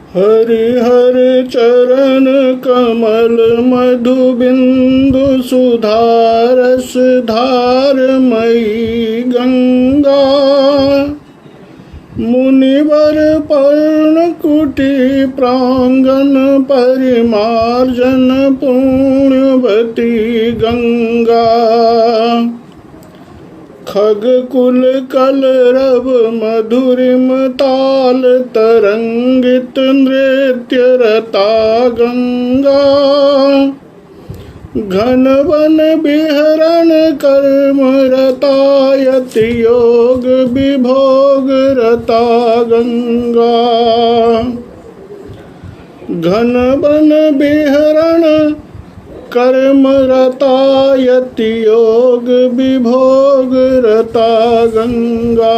हरिहर चरण कमल मधु बिंदु सुधारस धार मई गंगा। मुनिवर पर्ण कुटी प्रांगण परिमार्जन पुण्यवती गंगा। खग कुल कलरव मधुरिम ताल तरंगित नृत्य रता गंगा। घन वन विहरण कर्म रतायति योग विभोग रता गंगा। घन वन विहरण कर्म रतायति योग विभोग रता गंगा।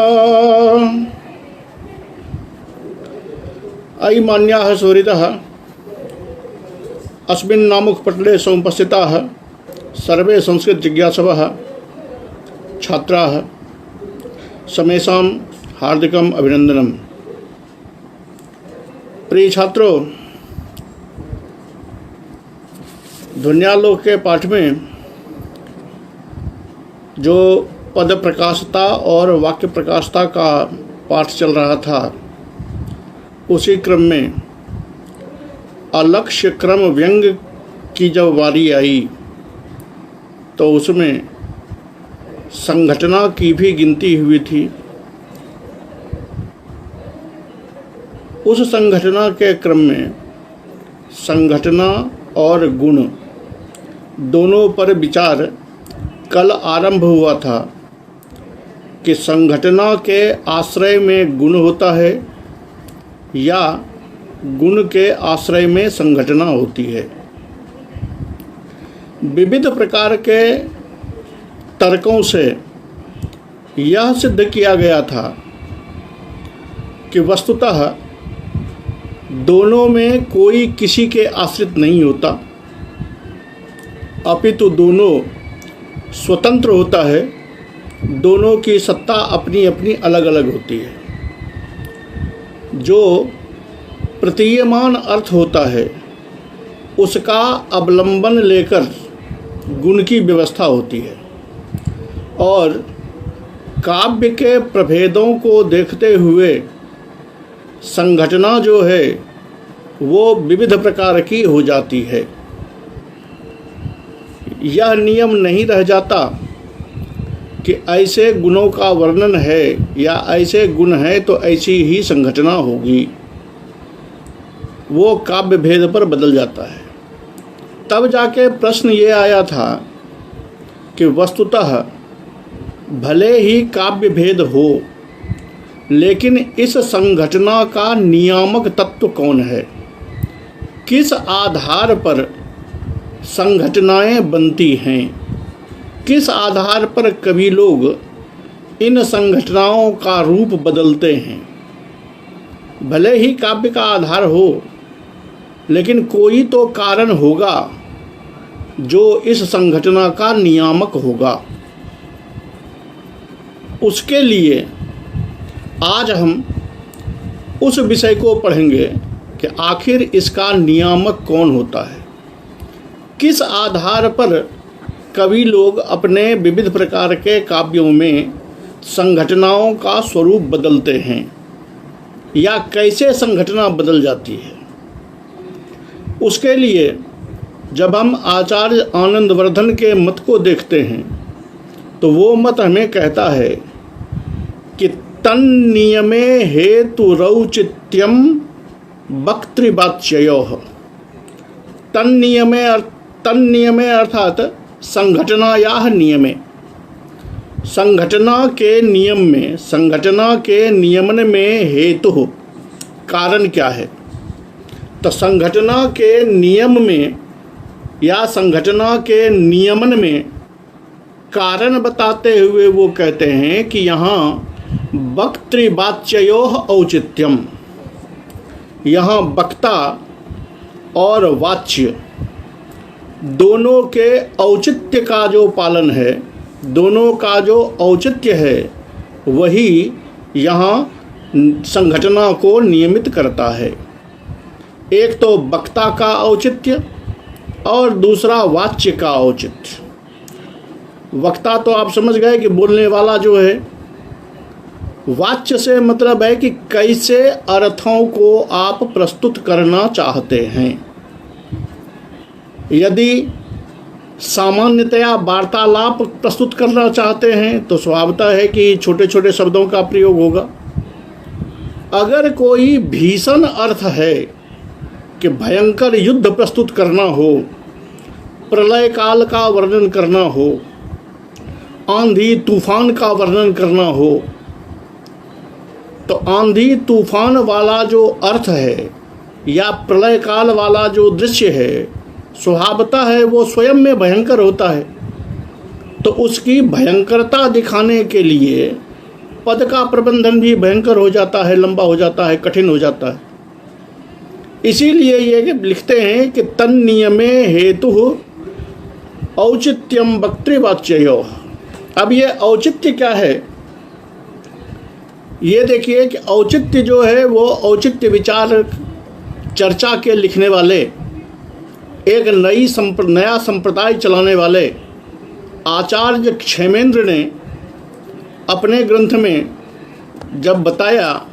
अयि मान्याः सुहृदः अस्मिन् नामुक पटले समुपस्थिताः सर्वे संस्कृत जिज्ञासवः छात्राः समेषां हार्दिकम् अभिनंदनम्। प्रिय छात्रों, ध्वन्यालोक के पाठ में जो पद प्रकाशता और वाक्य प्रकाशता का पाठ चल रहा था, उसी क्रम में अलक्ष्य क्रम व्यंग की जब वारी आई तो उसमें संघटना की भी गिनती हुई थी। उस संघटना के क्रम में संघटना और गुण दोनों पर विचार कल आरंभ हुआ था कि संघटना के आश्रय में गुण होता है या गुण के आश्रय में संघटना होती है। विविध प्रकार के तर्कों से यह सिद्ध किया गया था कि वस्तुतः दोनों में कोई किसी के आश्रित नहीं होता, अपितु दोनों स्वतंत्र होता है। दोनों की सत्ता अपनी अपनी अलग अलग होती है। जो प्रतीयमान अर्थ होता है उसका अवलंबन लेकर गुण की व्यवस्था होती है और काव्य के प्रभेदों को देखते हुए संघटना जो है वो विविध प्रकार की हो जाती है। यह नियम नहीं रह जाता कि ऐसे गुणों का वर्णन है या ऐसे गुण है तो ऐसी ही संघटना होगी। वो काव्य भेद पर बदल जाता है। तब जाके प्रश्न ये आया था कि वस्तुतः भले ही काव्य भेद हो, लेकिन इस संघटना का नियामक तत्व कौन है? किस आधार पर संघटनाएं बनती हैं? किस आधार पर कभी लोग इन संघटनाओं का रूप बदलते हैं? भले ही काव्य का आधार हो, लेकिन कोई तो कारण होगा जो इस संघटना का नियामक होगा। उसके लिए आज हम उस विषय को पढ़ेंगे कि आखिर इसका नियामक कौन होता है। किस आधार पर कवि लोग अपने विविध प्रकार के काव्यों में संघटनाओं का स्वरूप बदलते हैं या कैसे संघटना बदल जाती है। उसके लिए जब हम आचार्य आनंदवर्धन के मत को देखते हैं तो वो मत हमें कहता है कि तन्नियमे हेतु रौचित्यम वक्तृवाच्ययोः। तन्नियमे अर्थात संघटनायाः नियमे। संघटना के नियम में, संघटना के नियमन में हेतु कारण क्या है? तो संघटना के नियम में या संघटना के नियमन में कारण बताते हुए वो कहते हैं कि यहाँ वक्तृवाच्ययोः औचित्यम, यहाँ वक्ता और वाच्य दोनों के औचित्य का जो पालन है, दोनों का जो औचित्य है, वही यहाँ संघटना को नियमित करता है। एक तो वक्ता का औचित्य और दूसरा वाच्य का औचित्य। वक्ता तो आप समझ गए कि बोलने वाला जो है। वाच्य से मतलब है कि कैसे अर्थों को आप प्रस्तुत करना चाहते हैं। यदि सामान्यतया वार्तालाप प्रस्तुत करना चाहते हैं तो स्वभावतः है कि छोटे छोटे शब्दों का प्रयोग होगा। अगर कोई भीषण अर्थ है कि भयंकर युद्ध प्रस्तुत करना हो, प्रलय काल का वर्णन करना हो, आंधी तूफान का वर्णन करना हो, तो आंधी तूफान वाला जो अर्थ है या प्रलय काल वाला जो दृश्य है स्वभावतः है वो स्वयं में भयंकर होता है। तो उसकी भयंकरता दिखाने के लिए पद का प्रबंधन भी भयंकर हो जाता है, लंबा हो जाता है, कठिन हो जाता है। इसीलिए ये लिखते हैं कि तन नियमे हेतु औचित्यम वक्तृवाच्ययो। अब ये औचित्य क्या है? ये देखिए कि औचित्य जो है वो औचित्य विचार चर्चा के लिखने वाले, एक नया संप्रदाय चलाने वाले आचार्य क्षेमेंद्र ने अपने ग्रंथ में जब बताया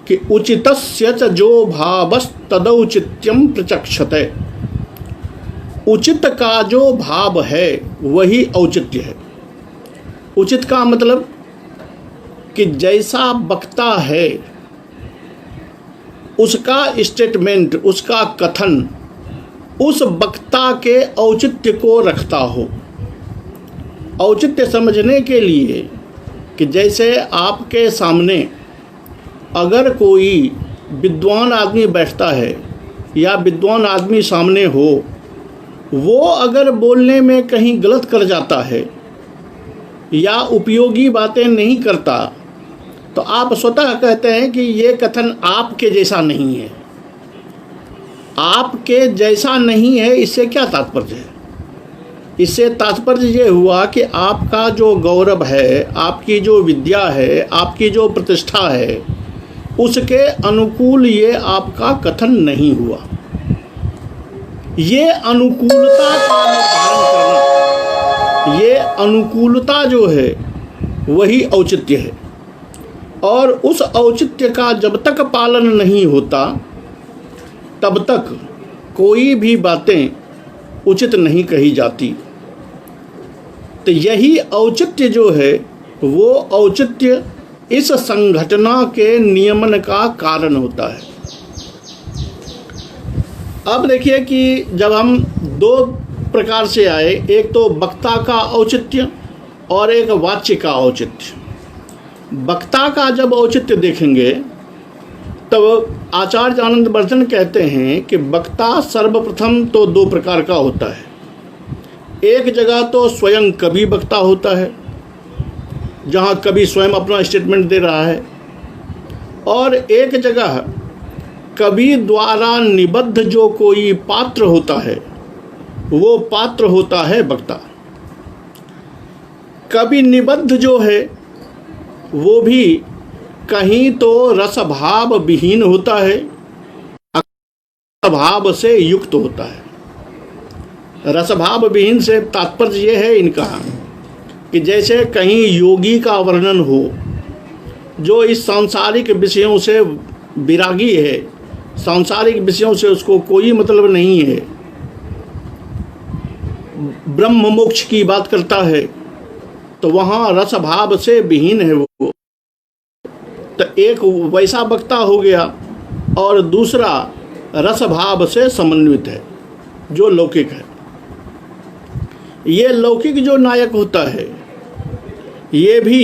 कि उचितस्य च जो भावस्तदौचित्यम प्रचक्षते, उचित का जो भाव है वही औचित्य है। उचित का मतलब कि जैसा वक्ता है उसका स्टेटमेंट, उसका कथन उस वक्ता के औचित्य को रखता हो। औचित्य समझने के लिए कि जैसे आपके सामने अगर कोई विद्वान आदमी बैठता है या विद्वान आदमी सामने हो, वो अगर बोलने में कहीं गलत कर जाता है या उपयोगी बातें नहीं करता तो आप स्वतः कहते हैं कि ये कथन आपके जैसा नहीं है। आपके जैसा नहीं है, इससे क्या तात्पर्य है? इससे तात्पर्य ये हुआ कि आपका जो गौरव है, आपकी जो विद्या है, आपकी जो प्रतिष्ठा है, उसके अनुकूल ये आपका कथन नहीं हुआ। ये अनुकूलता का निर्धारण करना, ये अनुकूलता जो है वही औचित्य है। और उस औचित्य का जब तक पालन नहीं होता तब तक कोई भी बातें उचित नहीं कही जाती। तो यही औचित्य जो है वो औचित्य इस संघटना के नियमन का कारण होता है। अब देखिए कि जब हम दो प्रकार से आए, एक तो वक्ता का औचित्य और एक वाच्य का औचित्य। वक्ता का जब औचित्य देखेंगे तब आचार्य आनंदवर्धन कहते हैं कि वक्ता सर्वप्रथम तो दो प्रकार का होता है। एक जगह तो स्वयं कवि वक्ता होता है, जहाँ कवि स्वयं अपना स्टेटमेंट दे रहा है, और एक जगह कवि द्वारा निबद्ध जो कोई पात्र होता है वो पात्र होता है वक्ता। कवि निबद्ध जो है वो भी कहीं तो रसभाव विहीन होता है, रसभाव से युक्त होता है। रसभाव विहीन से तात्पर्य ये है इनका कि जैसे कहीं योगी का वर्णन हो जो इस सांसारिक विषयों से विरागी है, सांसारिक विषयों से उसको कोई मतलब नहीं है, ब्रह्म मोक्ष की बात करता है, तो वहाँ रसभाव से विहीन है वो। तो एक वैसा वक्ता हो गया और दूसरा रसभाव से समन्वित है जो लौकिक है। ये लौकिक जो नायक होता है ये भी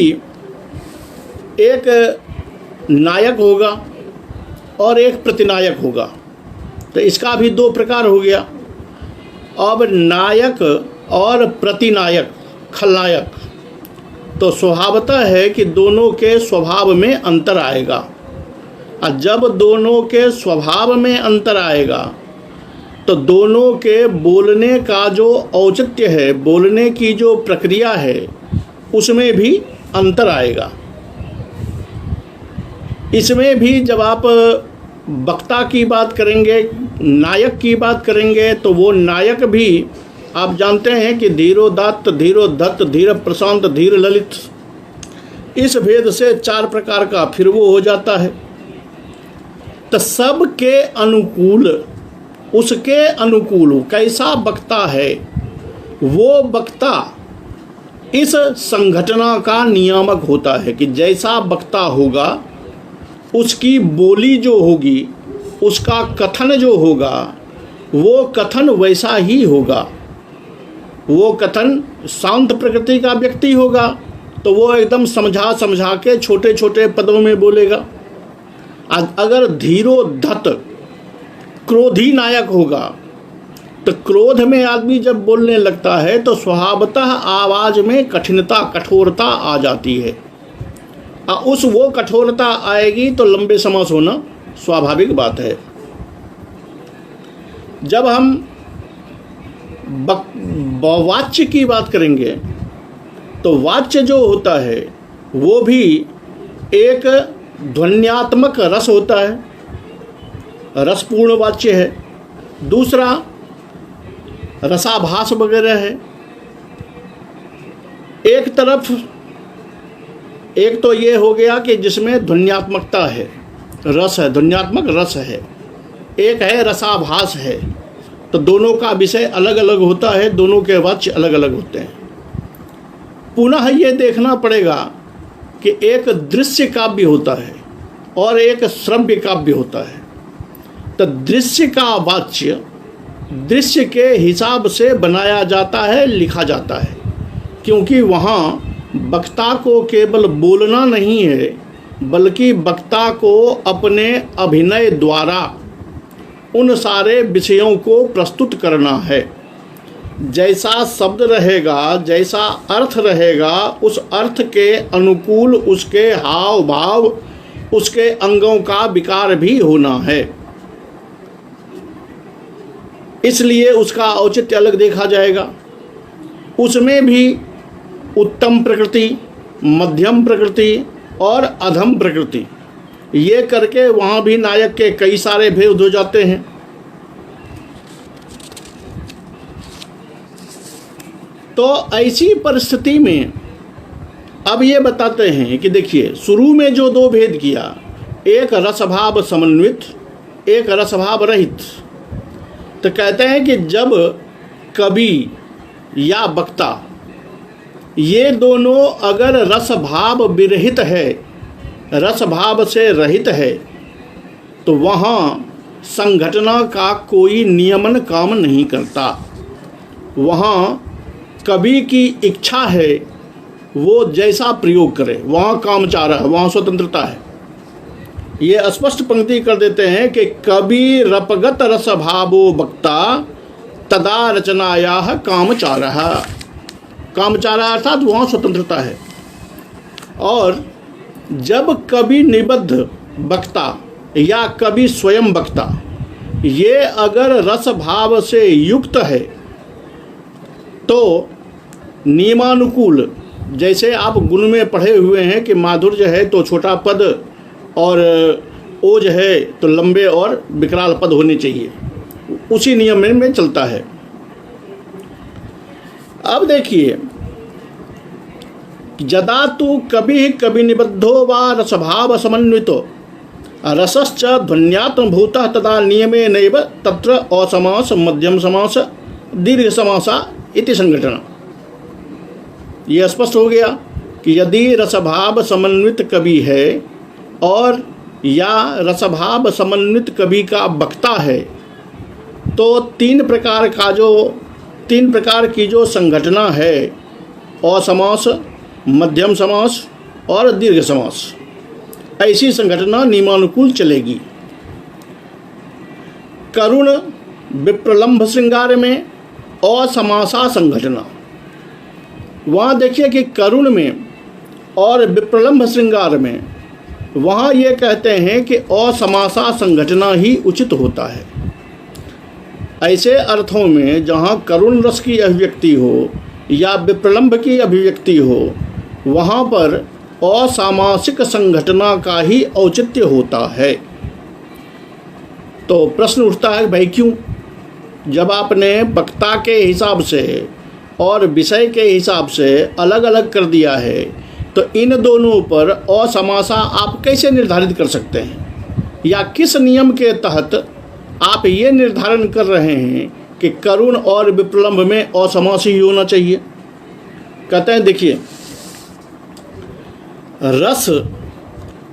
एक नायक होगा और एक प्रतिनायक होगा। तो इसका भी दो प्रकार हो गया। अब नायक और प्रतिनायक, खलनायक, तो स्वभावतः है कि दोनों के स्वभाव में अंतर आएगा। और जब दोनों के स्वभाव में अंतर आएगा तो दोनों के बोलने का जो औचित्य है, बोलने की जो प्रक्रिया है, उसमें भी अंतर आएगा। इसमें भी जब आप वक्ता की बात करेंगे, नायक की बात करेंगे, तो वो नायक भी आप जानते हैं कि धीरोदात्त, धीरोदत्त, धीर प्रशांत, धीर ललित, इस भेद से 4 प्रकार का फिर वो हो जाता है। तो सबके अनुकूल, उसके अनुकूल कैसा वक्ता है, वो वक्ता इस संघटना का नियामक होता है कि जैसा वक्ता होगा उसकी बोली जो होगी, उसका कथन जो होगा, वो कथन वैसा ही होगा। वो कथन शांत प्रकृति का व्यक्ति होगा तो वो एकदम समझा समझा के छोटे छोटे पदों में बोलेगा। अगर धीरोद्धत क्रोधी नायक होगा तो क्रोध में आदमी जब बोलने लगता है तो स्वभावतः आवाज में कठिनता, कठोरता आ जाती है। वो कठोरता आएगी तो लंबे समास होना स्वाभाविक बात है। जब हम वाच्य की बात करेंगे तो वाच्य जो होता है वो भी एक ध्वन्यात्मक रस होता है, रसपूर्ण वाच्य है। दूसरा रसाभास वगैरह है। एक तरफ एक तो ये हो गया कि जिसमें ध्वन्यात्मकता है, रस है, ध्वन्यात्मक रस है। एक है रसाभास है। तो दोनों का विषय अलग अलग होता है, दोनों के वाच्य अलग अलग होते हैं। पुनः ये देखना पड़ेगा कि एक दृश्य काव्य होता है और एक श्रव्य काव्य होता है। तो दृश्य का वाच्य दृश्य के हिसाब से बनाया जाता है, लिखा जाता है, क्योंकि वहाँ वक्ता को केवल बोलना नहीं है बल्कि वक्ता को अपने अभिनय द्वारा उन सारे विषयों को प्रस्तुत करना है। जैसा शब्द रहेगा, जैसा अर्थ रहेगा, उस अर्थ के अनुकूल उसके हाव भाव, उसके अंगों का विकार भी होना है। इसलिए उसका औचित्य अलग देखा जाएगा। उसमें भी उत्तम प्रकृति, मध्यम प्रकृति और अधम प्रकृति, ये करके वहाँ भी नायक के कई सारे भेद हो जाते हैं। तो ऐसी परिस्थिति में अब ये बताते हैं कि देखिए, शुरू में जो 2 भेद किया, एक रसभाव समन्वित, एक रसभाव रहित। तो कहते हैं कि जब कवि या वक्ता ये दोनों अगर रसभाव विरहित है, रसभाव से रहित है, तो वहाँ संघटना का कोई नियमन काम नहीं करता। वहाँ कवि की इच्छा है, वो जैसा प्रयोग करे, वहाँ कामचारा है, वहाँ स्वतंत्रता है। ये स्पष्ट पंक्ति कर देते हैं कि कवि रपगत रसभावो वक्ता तदा रचनायाः कामचारः। कामचारा अर्थात वहाँ स्वतंत्रता है। और जब कवि निबद्ध वक्ता या कवि स्वयं वक्ता ये अगर रस भाव से युक्त है तो नियमानुकूल, जैसे आप गुण में पढ़े हुए हैं कि माधुर्य है तो छोटा पद और ओज है तो लंबे और विकराल पद होने चाहिए, उसी नियम में चलता है। अब देखिए, यदा तु कवि निबद्धो वा रसभाव समन्वितो रसश्च ध्वन्यात्मभूतः तदा नियमे नैव तत्र असमास मध्यम समास दीर्घ समासा इति संघटना। यह स्पष्ट हो गया कि यदि रसभाव समन्वित कवि है और या रसभाव समन्वित कवि का वक्ता है तो 3 प्रकार की जो संघटना है, असमास, मध्यम समास और दीर्घ समास, ऐसी संघटना नियमानुकूल चलेगी। करुण विप्रलंभ श्रृंगार में असमासा संघटना, वहाँ देखिए कि करुण में और विप्रलंभ श्रृंगार में वहाँ ये कहते हैं कि असमासा संघटना ही उचित होता है। ऐसे अर्थों में जहाँ करुण रस की अभिव्यक्ति हो या विप्रलंभ की अभिव्यक्ति हो, वहाँ पर असामासिक संघटना का ही औचित्य होता है। तो प्रश्न उठता है भाई क्यों? जब आपने वक्ता के हिसाब से और विषय के हिसाब से अलग अलग कर दिया है तो इन दोनों पर असमासा आप कैसे निर्धारित कर सकते हैं? या किस नियम के तहत आप ये निर्धारण कर रहे हैं कि करुण और विप्रलंभ में असमास ही होना चाहिए? कहते हैं देखिए, रस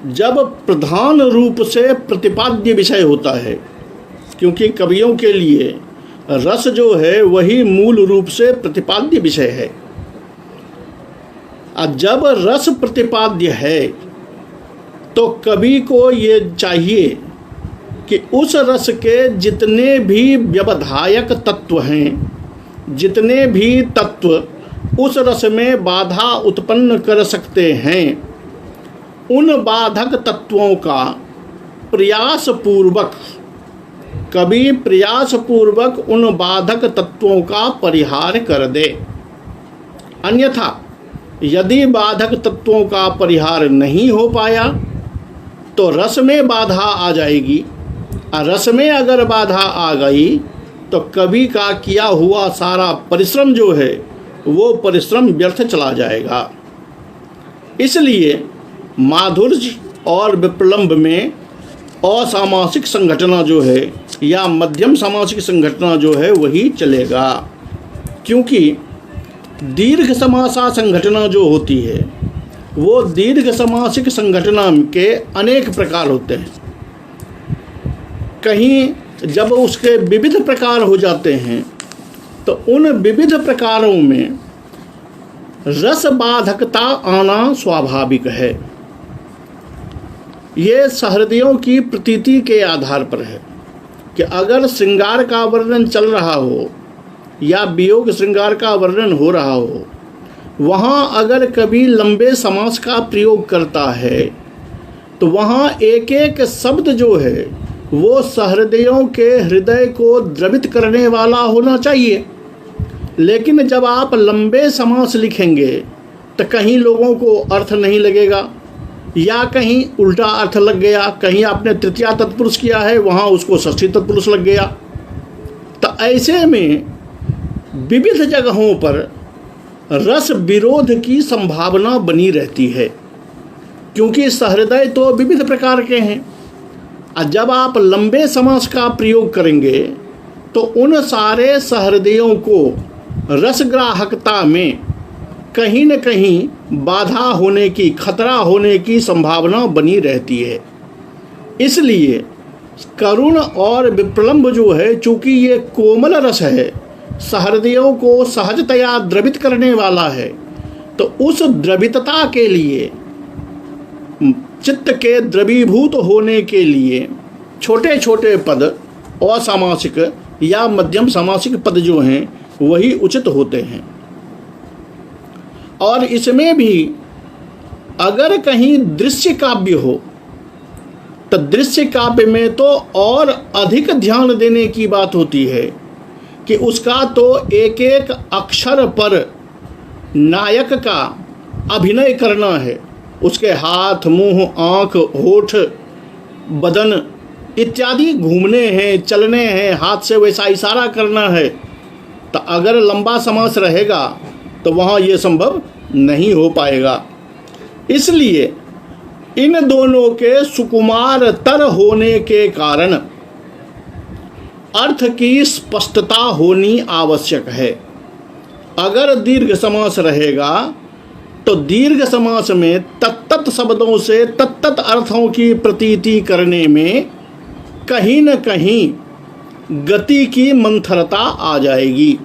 जब प्रधान रूप से प्रतिपाद्य विषय होता है, क्योंकि कवियों के लिए रस जो है वही मूल रूप से प्रतिपाद्य विषय है। जब रस प्रतिपाद्य है तो कवि को ये चाहिए कि उस रस के जितने भी व्यवधायक तत्व हैं, जितने भी तत्व उस रस में बाधा उत्पन्न कर सकते हैं, उन बाधक तत्वों का प्रयासपूर्वक, कवि प्रयासपूर्वक उन बाधक तत्वों का परिहार कर दे। अन्यथा यदि बाधक तत्वों का परिहार नहीं हो पाया तो रस में बाधा आ जाएगी, और रस में अगर बाधा आ गई तो कवि का किया हुआ सारा परिश्रम जो है वो परिश्रम व्यर्थ चला जाएगा। इसलिए माधुर्य और विप्रलंभ में असामासिक संघटना जो है या मध्यम सामासिक संघटना जो है वही चलेगा, क्योंकि दीर्घ समासा संघटना जो होती है वो दीर्घ समासिक संघटना के अनेक प्रकार होते हैं। कहीं जब उसके विविध प्रकार हो जाते हैं तो उन विविध प्रकारों में रस बाधकता आना स्वाभाविक है। ये सहृदयों की प्रतीति के आधार पर है कि अगर श्रृंगार का वर्णन चल रहा हो या वियोग श्रृंगार का वर्णन हो रहा हो, वहाँ अगर कभी लंबे समास का प्रयोग करता है तो वहाँ एक एक शब्द जो है वो सहृदयों के हृदय को द्रवित करने वाला होना चाहिए। लेकिन जब आप लंबे समास लिखेंगे तो कहीं लोगों को अर्थ नहीं लगेगा, या कहीं उल्टा अर्थ लग गया, कहीं आपने तृतीया तत्पुरुष किया है वहाँ उसको षष्ठी तत्पुरुष लग गया। तो ऐसे में विविध जगहों पर रस विरोध की संभावना बनी रहती है, क्योंकि सहृदय तो विविध प्रकार के हैं। और जब आप लंबे समास का प्रयोग करेंगे तो उन सारे सहृदयों को रसग्राहकता में कहीं न कहीं बाधा होने की, खतरा होने की संभावना बनी रहती है। इसलिए करुण और विप्रलंभ जो है, चूँकि ये कोमल रस है, सहृदयों को सहजतया द्रवित करने वाला है, तो उस द्रवितता के लिए, चित्त के द्रवीभूत होने के लिए छोटे छोटे पद असामासिक या मध्यम सामासिक पद जो हैं वही उचित होते हैं। और इसमें भी अगर कहीं दृश्य काव्य हो तो दृश्य काव्य में तो और अधिक ध्यान देने की बात होती है कि उसका तो एक एक अक्षर पर नायक का अभिनय करना है। उसके हाथ, मुंह, आँख, होठ, बदन इत्यादि घूमने हैं, चलने हैं, हाथ से वैसा इशारा करना है। तो अगर लंबा समास रहेगा तो वहाँ ये संभव नहीं हो पाएगा। इसलिए इन दोनों के सुकुमार तर होने के कारण अर्थ की स्पष्टता होनी आवश्यक है। अगर दीर्घ समास रहेगा तो दीर्घ समास में तत्तत शब्दों से तत्तत अर्थों की प्रतीति करने में कहीं न कहीं गति की मंथरता आ जाएगी।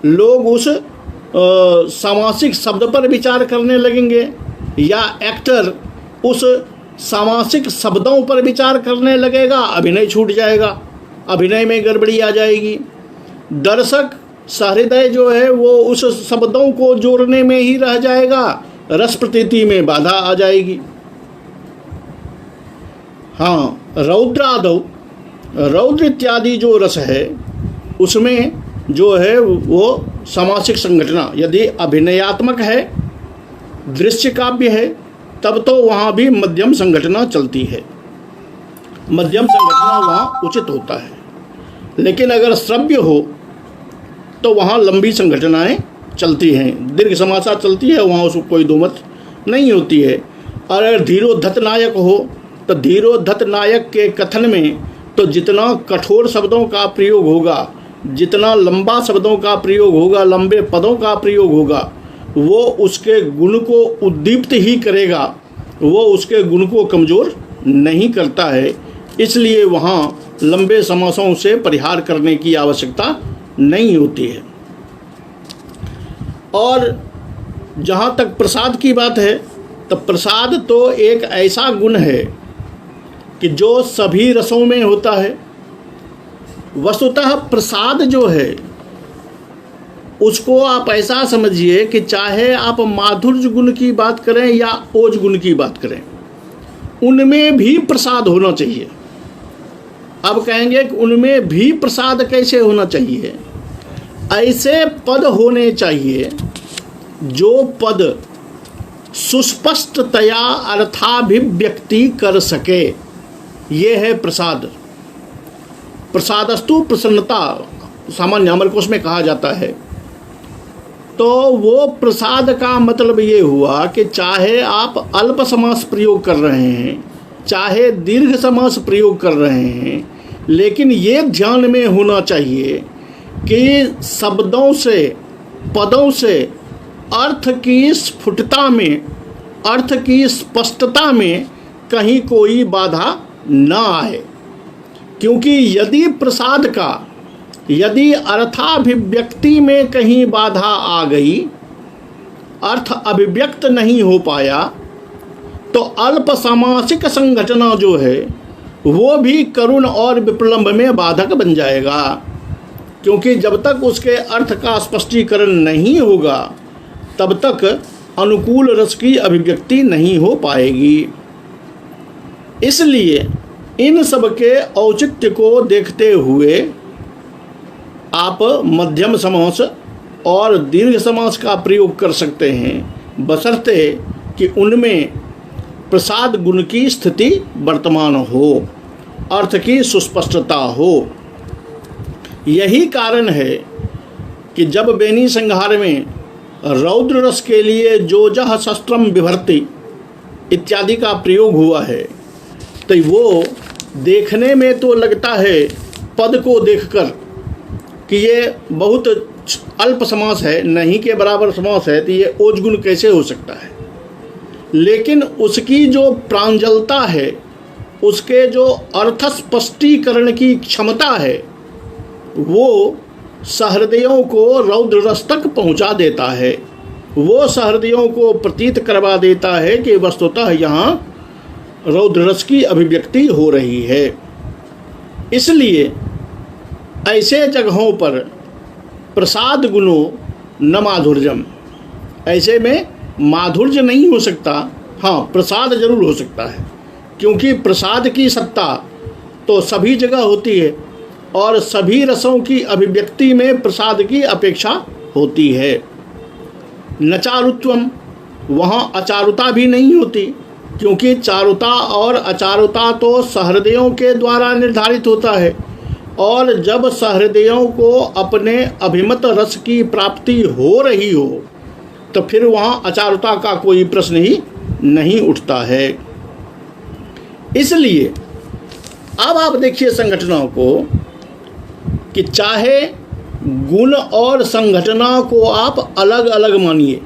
लोग उस सामासिक शब्द पर विचार करने लगेंगे, या एक्टर उस सामासिक शब्दों पर विचार करने लगेगा, अभिनय छूट जाएगा, अभिनय में गड़बड़ी आ जाएगी। दर्शक सहृदय जो है वो उस शब्दों को जोड़ने में ही रह जाएगा, रस प्रतीति में बाधा आ जाएगी। हाँ, रौद्रादौ, रौद्र इत्यादि जो रस है उसमें जो है वो सामासिक संघटना यदि अभिनयात्मक है, दृश्य काव्य है, तब तो वहाँ भी मध्यम संघटना चलती है। मध्यम संघटना वहाँ उचित होता है। लेकिन अगर श्रव्य हो तो वहाँ लंबी संघटनाएं चलती हैं, दीर्घ समासा चलती है, वहाँ उसको कोई दो मत नहीं होती है। और अगर धीरोद्धत नायक हो तो धीरोद्धत नायक के कथन में तो जितना कठोर शब्दों का प्रयोग होगा, जितना लंबा शब्दों का प्रयोग होगा, लंबे पदों का प्रयोग होगा, वो उसके गुण को उद्दीप्त ही करेगा, वो उसके गुण को कमज़ोर नहीं करता है। इसलिए वहाँ लंबे समासों से परिहार करने की आवश्यकता नहीं होती है। और जहाँ तक प्रसाद की बात है, तो प्रसाद तो एक ऐसा गुण है कि जो सभी रसों में होता है। वस्तुतः प्रसाद जो है उसको आप ऐसा समझिए कि चाहे आप माधुर्य गुण की बात करें या ओज गुण की बात करें, उनमें भी प्रसाद होना चाहिए। अब कहेंगे कि उनमें भी प्रसाद कैसे होना चाहिए? ऐसे पद होने चाहिए जो पद सुस्पष्टतया अर्थाभिव्यक्ति कर सके। ये है प्रसाद। प्रसादस्तु प्रसन्नता सामान्य अमरकोश में कहा जाता है। तो वो प्रसाद का मतलब ये हुआ कि चाहे आप अल्प समास प्रयोग कर रहे हैं, चाहे दीर्घ समास प्रयोग कर रहे हैं, लेकिन ये ध्यान में होना चाहिए कि शब्दों से, पदों से अर्थ की स्फुटता में, अर्थ की स्पष्टता में कहीं कोई बाधा न आए। क्योंकि यदि प्रसाद का, यदि अर्थाभिव्यक्ति में कहीं बाधा आ गई, अर्थ अभिव्यक्त नहीं हो पाया, तो अल्प समासिक संघटना जो है वो भी करुण और विप्रलंब में बाधक बन जाएगा। क्योंकि जब तक उसके अर्थ का स्पष्टीकरण नहीं होगा तब तक अनुकूल रस की अभिव्यक्ति नहीं हो पाएगी। इसलिए इन सब के औचित्य को देखते हुए आप मध्यम समास और दीर्घ समास का प्रयोग कर सकते हैं, बशर्ते कि उनमें प्रसाद गुण की स्थिति वर्तमान हो, अर्थ की सुस्पष्टता हो। यही कारण है कि जब बेनी संहार में रौद्र रस के लिए जो जह शस्त्रम विभर्ति इत्यादि का प्रयोग हुआ है, तो वो देखने में तो लगता है पद को देखकर कि ये बहुत अल्प समास है, नहीं के बराबर समास है, तो ये ओज गुण कैसे हो सकता है। लेकिन उसकी जो प्रांजलता है, उसके जो अर्थ स्पष्टीकरण की क्षमता है, वो सहृदयों को रौद्र रस तक पहुंचा देता है। वो सहृदयों को प्रतीत करवा देता है कि वस्तुतः यहाँ रौद्र रस की अभिव्यक्ति हो रही है। इसलिए ऐसे जगहों पर प्रसाद गुणों न माधुर्यम, ऐसे में माधुर्य नहीं हो सकता, हाँ प्रसाद जरूर हो सकता है। क्योंकि प्रसाद की सत्ता तो सभी जगह होती है और सभी रसों की अभिव्यक्ति में प्रसाद की अपेक्षा होती है। न चारुत्वम, वहाँ अचारुता भी नहीं होती, क्योंकि चारुता और अचारुता तो सहृदयों के द्वारा निर्धारित होता है। और जब सहृदयों को अपने अभिमत रस की प्राप्ति हो रही हो तो फिर वहाँ अचारुता का कोई प्रश्न ही नहीं उठता है। इसलिए अब आप देखिए संघटनाओं को कि चाहे गुण और संघटना को आप अलग अलग मानिए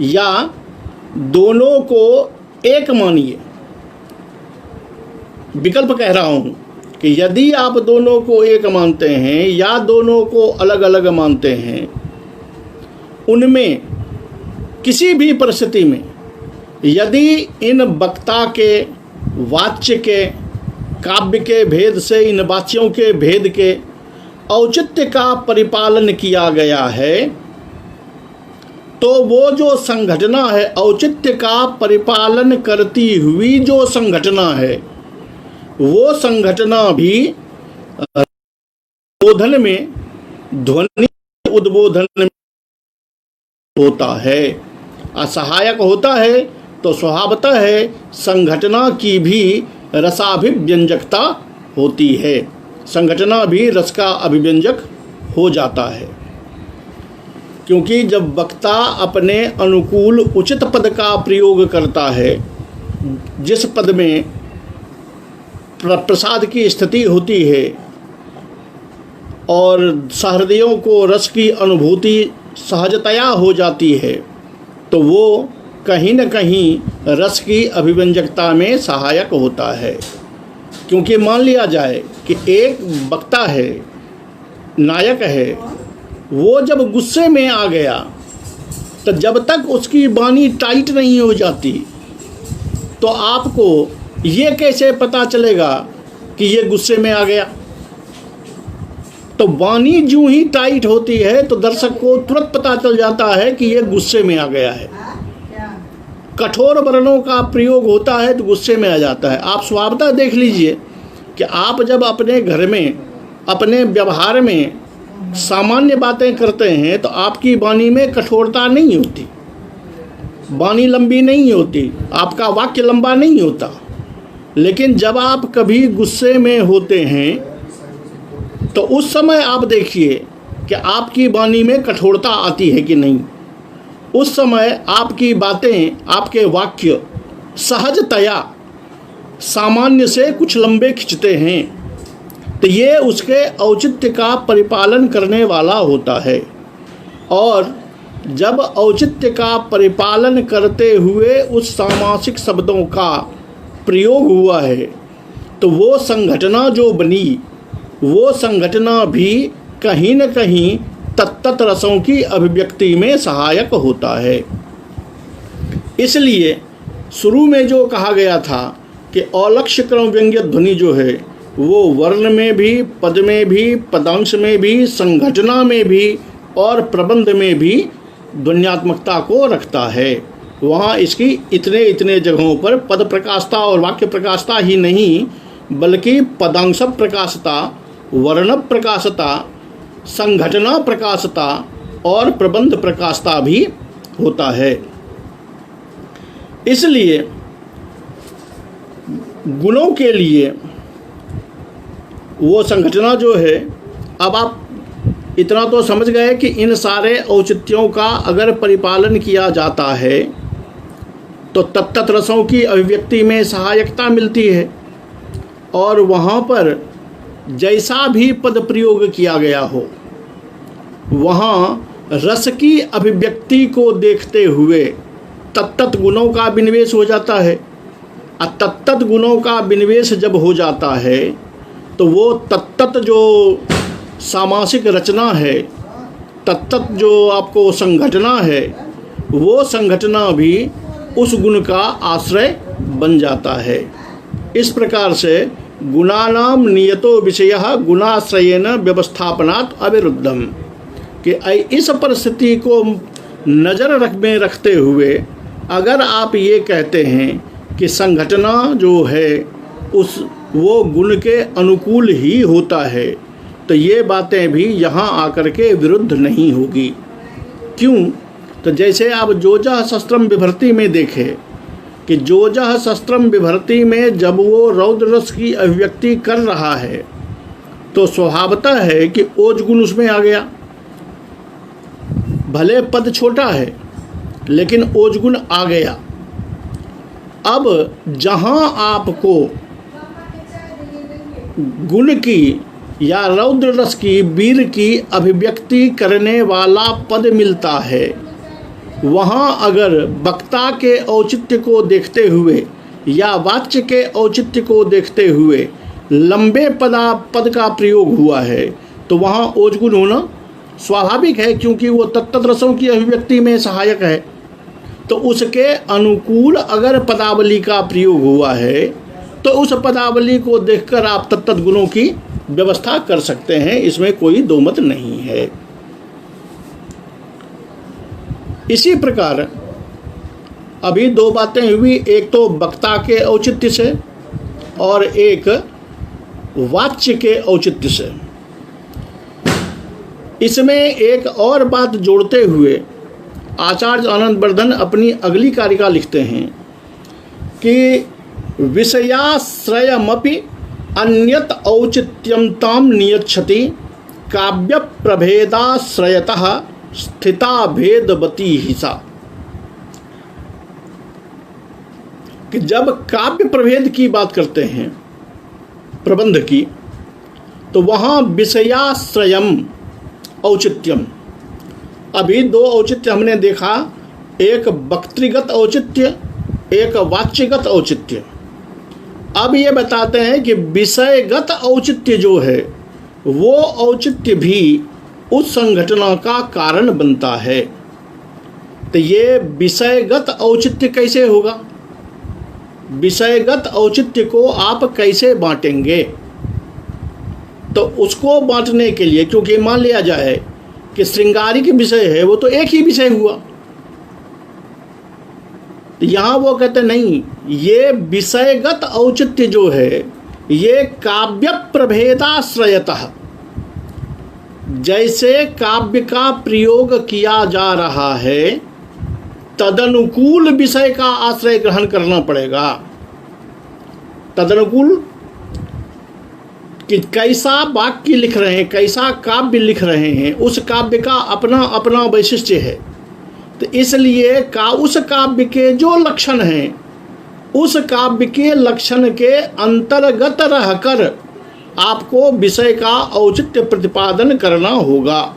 या दोनों को एक मानिए। विकल्प कह रहा हूँ कि यदि आप दोनों को एक मानते हैं या दोनों को अलग अलग मानते हैं, उनमें किसी भी परिस्थिति में यदि इन वक्ता के वाच्य के, काव्य के भेद से, इन वाच्यों के भेद के औचित्य का परिपालन किया गया है, तो वो जो संघटना है, औचित्य का परिपालन करती हुई जो संघटना है, वो संघटना भी उद्बोधन में, ध्वनि उद्बोधन में होता है, असहायक होता है। तो स्वभावतः है संघटना की भी रसाभिव्यंजकता होती है। संघटना भी रस का अभिव्यंजक हो जाता है, क्योंकि जब वक्ता अपने अनुकूल उचित पद का प्रयोग करता है, जिस पद में प्रसाद की स्थिति होती है और सहृदयों को रस की अनुभूति सहजतया हो जाती है, तो वो कहीं न कहीं रस की अभिव्यंजकता में सहायक होता है। क्योंकि मान लिया जाए कि एक वक्ता है, नायक है, वो जब गुस्से में आ गया तो जब तक उसकी वाणी टाइट नहीं हो जाती तो आपको ये कैसे पता चलेगा कि ये गुस्से में आ गया। तो वाणी जो ही टाइट होती है तो दर्शक को तुरंत पता चल जाता है कि ये गुस्से में आ गया है। कठोर वर्णों का प्रयोग होता है तो गुस्से में आ जाता है। आप स्वभावतः देख लीजिए कि आप जब अपने घर में अपने व्यवहार में सामान्य बातें करते हैं तो आपकी वाणी में कठोरता नहीं होती, वाणी लंबी नहीं होती, आपका वाक्य लंबा नहीं होता। लेकिन जब आप कभी गुस्से में होते हैं तो उस समय आप देखिए कि आपकी वाणी में कठोरता आती है कि नहीं। उस समय आपकी बातें, आपके वाक्य सहजतया सामान्य से कुछ लंबे खिंचते हैं, तो ये उसके औचित्य का परिपालन करने वाला होता है। और जब औचित्य का परिपालन करते हुए उस सामासिक शब्दों का प्रयोग हुआ है तो वो संघटना जो बनी, वो संघटना भी कहीं न कहीं तत्त रसों की अभिव्यक्ति में सहायक होता है। इसलिए शुरू में जो कहा गया था कि औलक्ष्य क्रम व्यंग्य ध्वनि जो है वो वर्ण में भी, पद में भी, पदांश में भी, संघटना में भी और प्रबंध में भी ध्वन्यात्मकता को रखता है। वहाँ इसकी इतने जगहों पर पद प्रकाशता और वाक्य प्रकाशता ही नहीं बल्कि पदांश प्रकाशता, वर्ण प्रकाशता, संघटना प्रकाशता और प्रबंध प्रकाशता भी होता है। इसलिए गुणों के लिए वो संघटना जो है, अब आप इतना तो समझ गए कि इन सारे औचित्यों का अगर परिपालन किया जाता है तो तत्त रसों की अभिव्यक्ति में सहायकता मिलती है। और वहाँ पर जैसा भी पद प्रयोग किया गया हो, वहाँ रस की अभिव्यक्ति को देखते हुए तत्त गुणों का विनिवेश हो जाता है। और तत्त गुणों का विनिवेश जब हो जाता है तो वो तत्त जो सामासिक रचना है, तत्त जो आपको संघटना है, वो संघटना भी उस गुण का आश्रय बन जाता है। इस प्रकार से गुणानाम नियतो विषयः गुणाश्रयेन व्यवस्थापनात् अविरुद्धम, कि इस परिस्थिति को नज़र में रखते हुए अगर आप ये कहते हैं कि संघटना जो है वो गुण के अनुकूल ही होता है, तो ये बातें भी यहाँ आकर के विरुद्ध नहीं होगी। क्यों? तो जैसे आप जोजह शस्त्रम विभर्ति में देखें कि जोजह शस्त्रम विभर्ति में जब वो रौद्र रस की अभिव्यक्ति कर रहा है तो स्वभावतः है कि ओज गुण उसमें आ गया। भले पद छोटा है लेकिन ओज गुण आ गया। अब जहाँ आपको गुण की या रौद्र रस की, वीर की अभिव्यक्ति करने वाला पद मिलता है, वहाँ अगर वक्ता के औचित्य को देखते हुए या वाच्य के औचित्य को देखते हुए लंबे पद का प्रयोग हुआ है तो वहाँ ओजगुण होना स्वाभाविक है, क्योंकि वो तत्त रसों की अभिव्यक्ति में सहायक है। तो उसके अनुकूल अगर पदावली का प्रयोग हुआ है तो उस पदावली को देखकर आप तत्त गुणों की व्यवस्था कर सकते हैं, इसमें कोई दो मत नहीं है। इसी प्रकार अभी दो बातें हुई, एक तो वक्ता के औचित्य से और एक वाच्य के औचित्य से। इसमें एक और बात जोड़ते हुए आचार्य आनंदवर्धन अपनी अगली कारिका लिखते हैं कि विषयाश्रयमपि अन्यत औचित्यं ताम नियच्छति काव्य प्रभेदाश्रयतः स्थिता भेदवती ही सा। कि जब काव्य प्रभेद की बात करते हैं प्रबंध की, तो वहाँ विषयाश्रयम औचित्यम, अभी दो औचित्य हमने देखा, एक वक्तृगत औचित्य, एक वाच्यगत औचित्य। अब ये बताते हैं कि विषयगत औचित्य जो है वो औचित्य भी उस संघटना का कारण बनता है। तो ये विषयगत औचित्य कैसे होगा? विषयगत औचित्य को आप कैसे बांटेंगे? तो उसको बांटने के लिए, क्योंकि मान लिया जाए कि श्रृंगारिक विषय है, वो तो एक ही विषय हुआ, तो यहाँ वो कहते नहीं, ये विषयगत औचित्य जो है ये काव्य प्रभेदाश्रयतः, जैसे काव्य का प्रयोग किया जा रहा है तदनुकूल विषय का आश्रय ग्रहण करना पड़ेगा। तदनुकूल कि कैसा वाक्य लिख रहे हैं, कैसा काव्य लिख रहे हैं, उस काव्य का अपना अपना वैशिष्ट्य है। तो इसलिए उस काव्य के जो लक्षण हैं, उस काव्य के लक्षण के अंतर्गत रहकर आपको विषय का औचित्य प्रतिपादन करना होगा।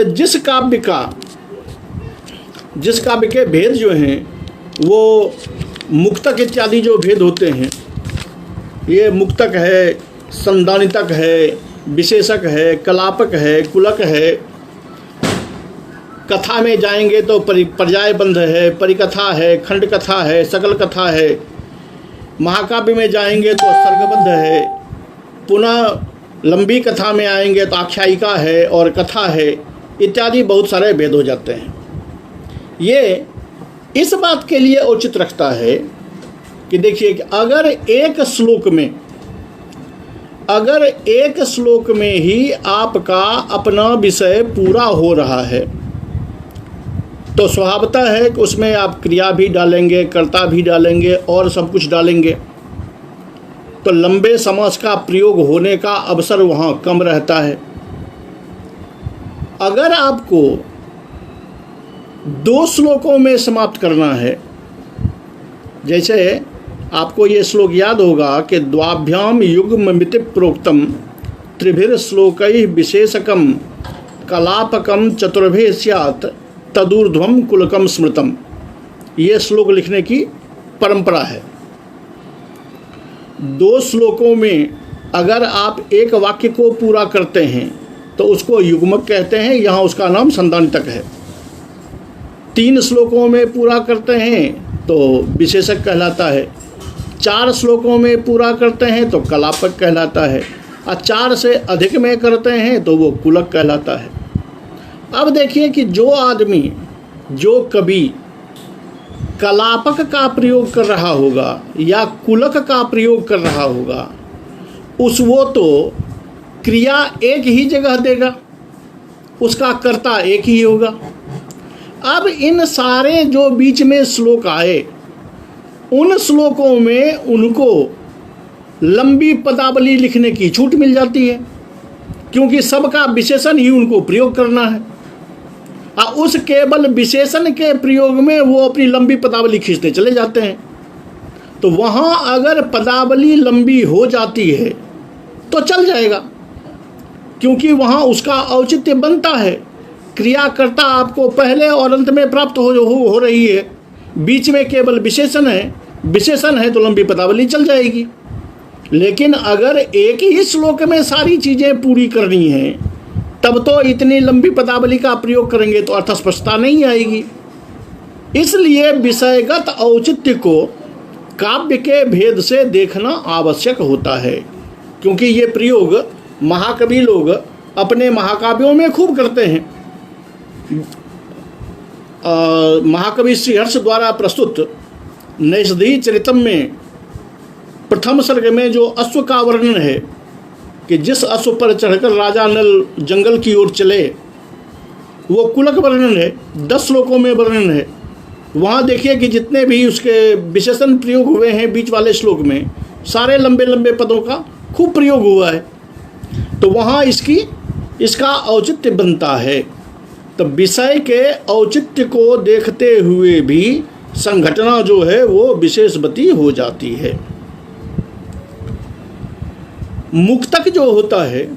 जिस काव्य के भेद जो हैं वो मुक्तक इत्यादि जो भेद होते हैं, ये मुक्तक है, संदानितक है, विशेषक है, कलापक है, कुलक है। कथा में जाएंगे तो पर्यायबंध है, परिकथा है, खंड कथा है, सकल कथा है। महाकाव्य में जाएंगे तो सर्गबद्ध है। पुनः लंबी कथा में आएंगे तो आख्यायिका है और कथा है, इत्यादि बहुत सारे भेद हो जाते हैं। ये इस बात के लिए औचित्य रखता है कि देखिए कि अगर एक श्लोक में ही आपका अपना विषय पूरा हो रहा है, तो स्वभावतः है कि उसमें आप क्रिया भी डालेंगे, कर्ता भी डालेंगे और सब कुछ डालेंगे, तो लंबे समास का प्रयोग होने का अवसर वहाँ कम रहता है। अगर आपको 2 श्लोकों में समाप्त करना है, जैसे आपको ये श्लोक याद होगा कि द्वाभ्याम युग्ममिति प्रोक्तम त्रिभिर श्लोकैः विशेषकम कलापकम चतुर्भे स्यात् तदूर्ध्वम कुलकम स्मृतम। ये श्लोक लिखने की परंपरा है। 2 श्लोकों में अगर आप एक वाक्य को पूरा करते हैं तो उसको युग्मक कहते हैं, यहाँ उसका नाम संदानितक है। 3 श्लोकों में पूरा करते हैं तो विशेषक कहलाता है। 4 श्लोकों में पूरा करते हैं तो कलापक कहलाता है, और 4 से अधिक में करते हैं तो वो कुलक कहलाता है। अब देखिए कि जो आदमी, जो कवि कलापक का प्रयोग कर रहा होगा या कुलक का प्रयोग कर रहा होगा, वो तो क्रिया एक ही जगह देगा, उसका कर्ता एक ही होगा। अब इन सारे जो बीच में श्लोक आए, उन श्लोकों में उनको लंबी पदावली लिखने की छूट मिल जाती है, क्योंकि सबका विशेषण ही उनको प्रयोग करना है। और उस केवल विशेषण के प्रयोग में वो अपनी लंबी पदावली खींचते चले जाते हैं। तो वहाँ अगर पदावली लंबी हो जाती है तो चल जाएगा, क्योंकि वहाँ उसका औचित्य बनता है। क्रियाकर्ता आपको पहले और अंत में प्राप्त हो रही है, बीच में केवल विशेषण है तो लंबी पदावली चल जाएगी। लेकिन अगर एक ही श्लोक में सारी चीज़ें पूरी करनी है, तब तो इतनी लंबी पदावली का प्रयोग करेंगे तो अर्थस्पष्टता नहीं आएगी। इसलिए विषयगत औचित्य को काव्य के भेद से देखना आवश्यक होता है, क्योंकि ये प्रयोग महाकवि लोग अपने महाकाव्यों में खूब करते हैं। महाकवि श्रीहर्ष द्वारा प्रस्तुत नैषधि चरितम में प्रथम सर्ग में जो अश्व का वर्णन है कि जिस अश्व पर चढ़कर राजा नल जंगल की ओर चले, वो कुलक वर्णन है, 10 श्लोकों में वर्णन है। वहाँ देखिए कि जितने भी उसके विशेषण प्रयोग हुए हैं बीच वाले श्लोक में, सारे लंबे लंबे पदों का खूब प्रयोग हुआ है। तो वहाँ इसका औचित्य बनता है। तो विषय के औचित्य को देखते हुए भी संघटना जो है वो विशेषवती हो जाती है। मुक्तक जो होता है,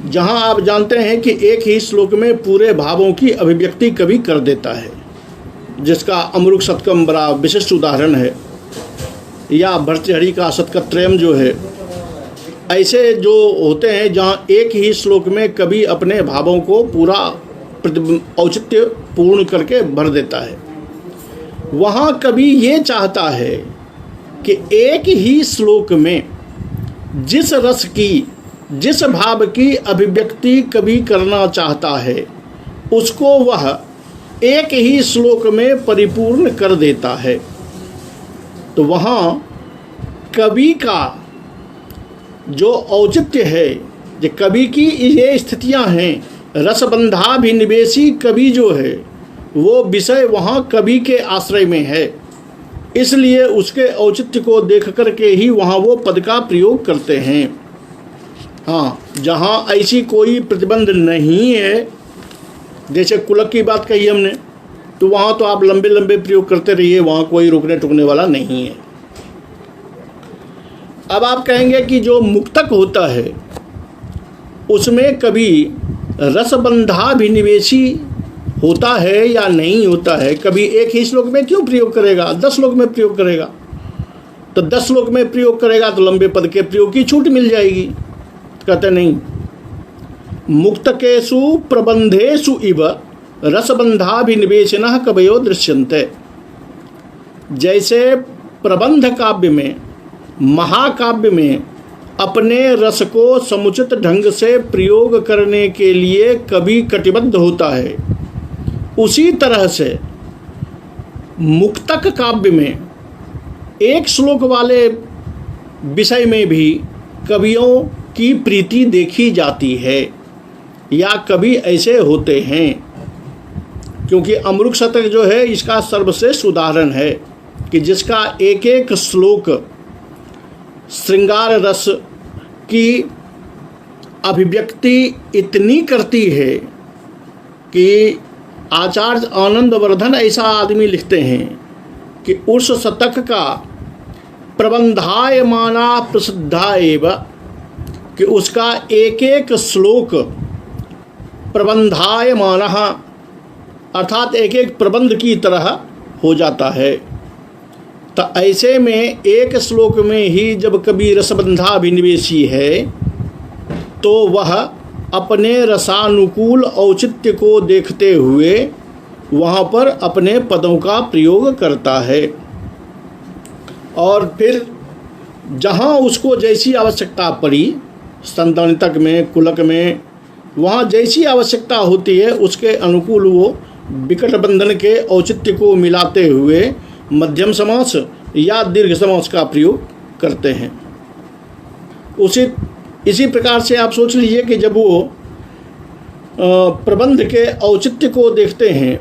जहाँ आप जानते हैं कि एक ही श्लोक में पूरे भावों की अभिव्यक्ति कवि कर देता है, जिसका अमरुक शतकम बड़ा विशिष्ट उदाहरण है, या भर्तृहरि का शतकत्रयम जो है। ऐसे जो होते हैं जहाँ एक ही श्लोक में कवि अपने भावों को पूरा औचित्य पूर्ण करके भर देता है, वहाँ कवि ये चाहता है कि एक ही श्लोक में जिस रस की, जिस भाव की अभिव्यक्ति कवि करना चाहता है, उसको वह एक ही श्लोक में परिपूर्ण कर देता है। तो वहाँ कवि का जो औचित्य है, जो कवि की ये स्थितियाँ हैं, रसबंधाभिनिवेशी कवि जो है वो विषय वहाँ कवि के आश्रय में है, इसलिए उसके औचित्य को देख कर के ही वहाँ वो पद का प्रयोग करते हैं। हाँ, जहाँ ऐसी कोई प्रतिबंध नहीं है, जैसे कुलक की बात कही हमने, तो वहाँ तो आप लंबे लंबे प्रयोग करते रहिए, वहाँ कोई रोकने टोकने वाला नहीं है। अब आप कहेंगे कि जो मुक्तक होता है उसमें कभी रसबंधाभिनिवेशी होता है या नहीं होता है, कभी एक ही श्लोक में क्यों प्रयोग करेगा, 10 श्लोक में प्रयोग करेगा। तो 10 श्लोक में प्रयोग करेगा तो लंबे पद के प्रयोग की छूट मिल जाएगी। कहते नहीं, मुक्तकेषु प्रबंधेषु इव रसबंधाभिनिवेशिनः कवयो दृश्यन्ते। जैसे प्रबंध काव्य में, महाकाव्य में अपने रस को समुचित ढंग से प्रयोग करने के लिए कवि कटिबद्ध होता है, उसी तरह से मुक्तक काव्य में एक श्लोक वाले विषय में भी कवियों की प्रीति देखी जाती है, या कवि ऐसे होते हैं। क्योंकि अमरुक शतक जो है इसका सर्वश्रेष्ठ उदाहरण है कि जिसका एक एक श्लोक श्रृंगार रस की अभिव्यक्ति इतनी करती है कि आचार्य आनंदवर्धन ऐसा आदमी लिखते हैं कि उस शतक का प्रबंधायमाना प्रसिद्धा एव, कि उसका एक एक श्लोक प्रबंधायमाना अर्थात एक एक प्रबंध की तरह हो जाता है। तो ऐसे में एक श्लोक में ही जब कभी रसबंधाभिनिवेशी है तो वह अपने रसानुकूल औचित्य को देखते हुए वहाँ पर अपने पदों का प्रयोग करता है, और फिर जहाँ उसको जैसी आवश्यकता पड़ी, संतानितक में, कुलक में, वहाँ जैसी आवश्यकता होती है उसके अनुकूल वो विकट बंधन के औचित्य को मिलाते हुए मध्यम समास या दीर्घ समास का प्रयोग करते हैं। इसी प्रकार से आप सोच लीजिए कि जब वो प्रबंध के औचित्य को देखते हैं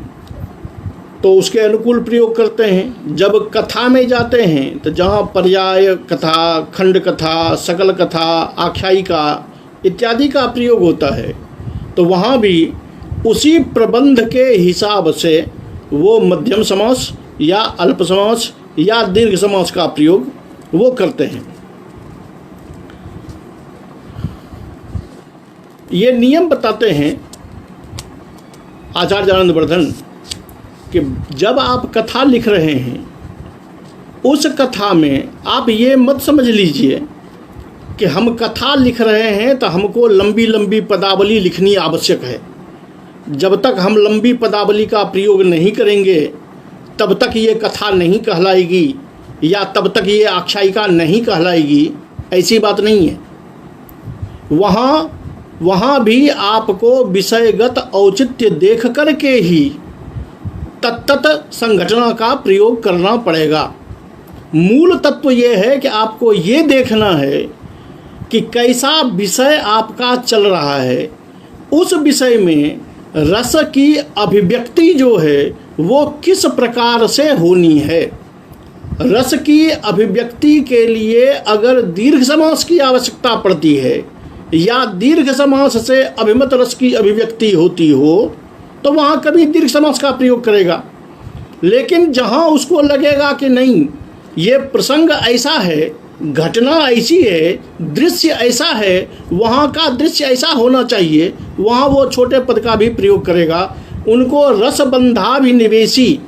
तो उसके अनुकूल प्रयोग करते हैं। जब कथा में जाते हैं तो जहाँ पर्याय कथा, खंड कथा, सकल कथा, आख्यायिका इत्यादि का प्रयोग होता है तो वहाँ भी उसी प्रबंध के हिसाब से वो मध्यम समास या अल्प समास या दीर्घ समास का प्रयोग वो करते हैं। ये नियम बताते हैं आचार्य आनंदवर्धन कि जब आप कथा लिख रहे हैं उस कथा में आप ये मत समझ लीजिए कि हम कथा लिख रहे हैं तो हमको लंबी लंबी पदावली लिखनी आवश्यक है। जब तक हम लंबी पदावली का प्रयोग नहीं करेंगे तब तक ये कथा नहीं कहलाएगी या तब तक ये आख्यायिका नहीं कहलाएगी, ऐसी बात नहीं है। वहाँ भी आपको विषयगत औचित्य देख कर के ही तत्त संघटना का प्रयोग करना पड़ेगा। मूल तत्व ये है कि आपको ये देखना है कि कैसा विषय आपका चल रहा है, उस विषय में रस की अभिव्यक्ति जो है वो किस प्रकार से होनी है। रस की अभिव्यक्ति के लिए अगर दीर्घ समास की आवश्यकता पड़ती है या दीर्घ समास से अभिमत रस की अभिव्यक्ति होती हो तो वहाँ कभी दीर्घ समास का प्रयोग करेगा। लेकिन जहाँ उसको लगेगा कि नहीं, ये प्रसंग ऐसा है, घटना ऐसी है, दृश्य ऐसा है, वहाँ का दृश्य ऐसा होना चाहिए, वहाँ वो छोटे पद का भी प्रयोग करेगा। उनको रसबंधाभिनिवेशी,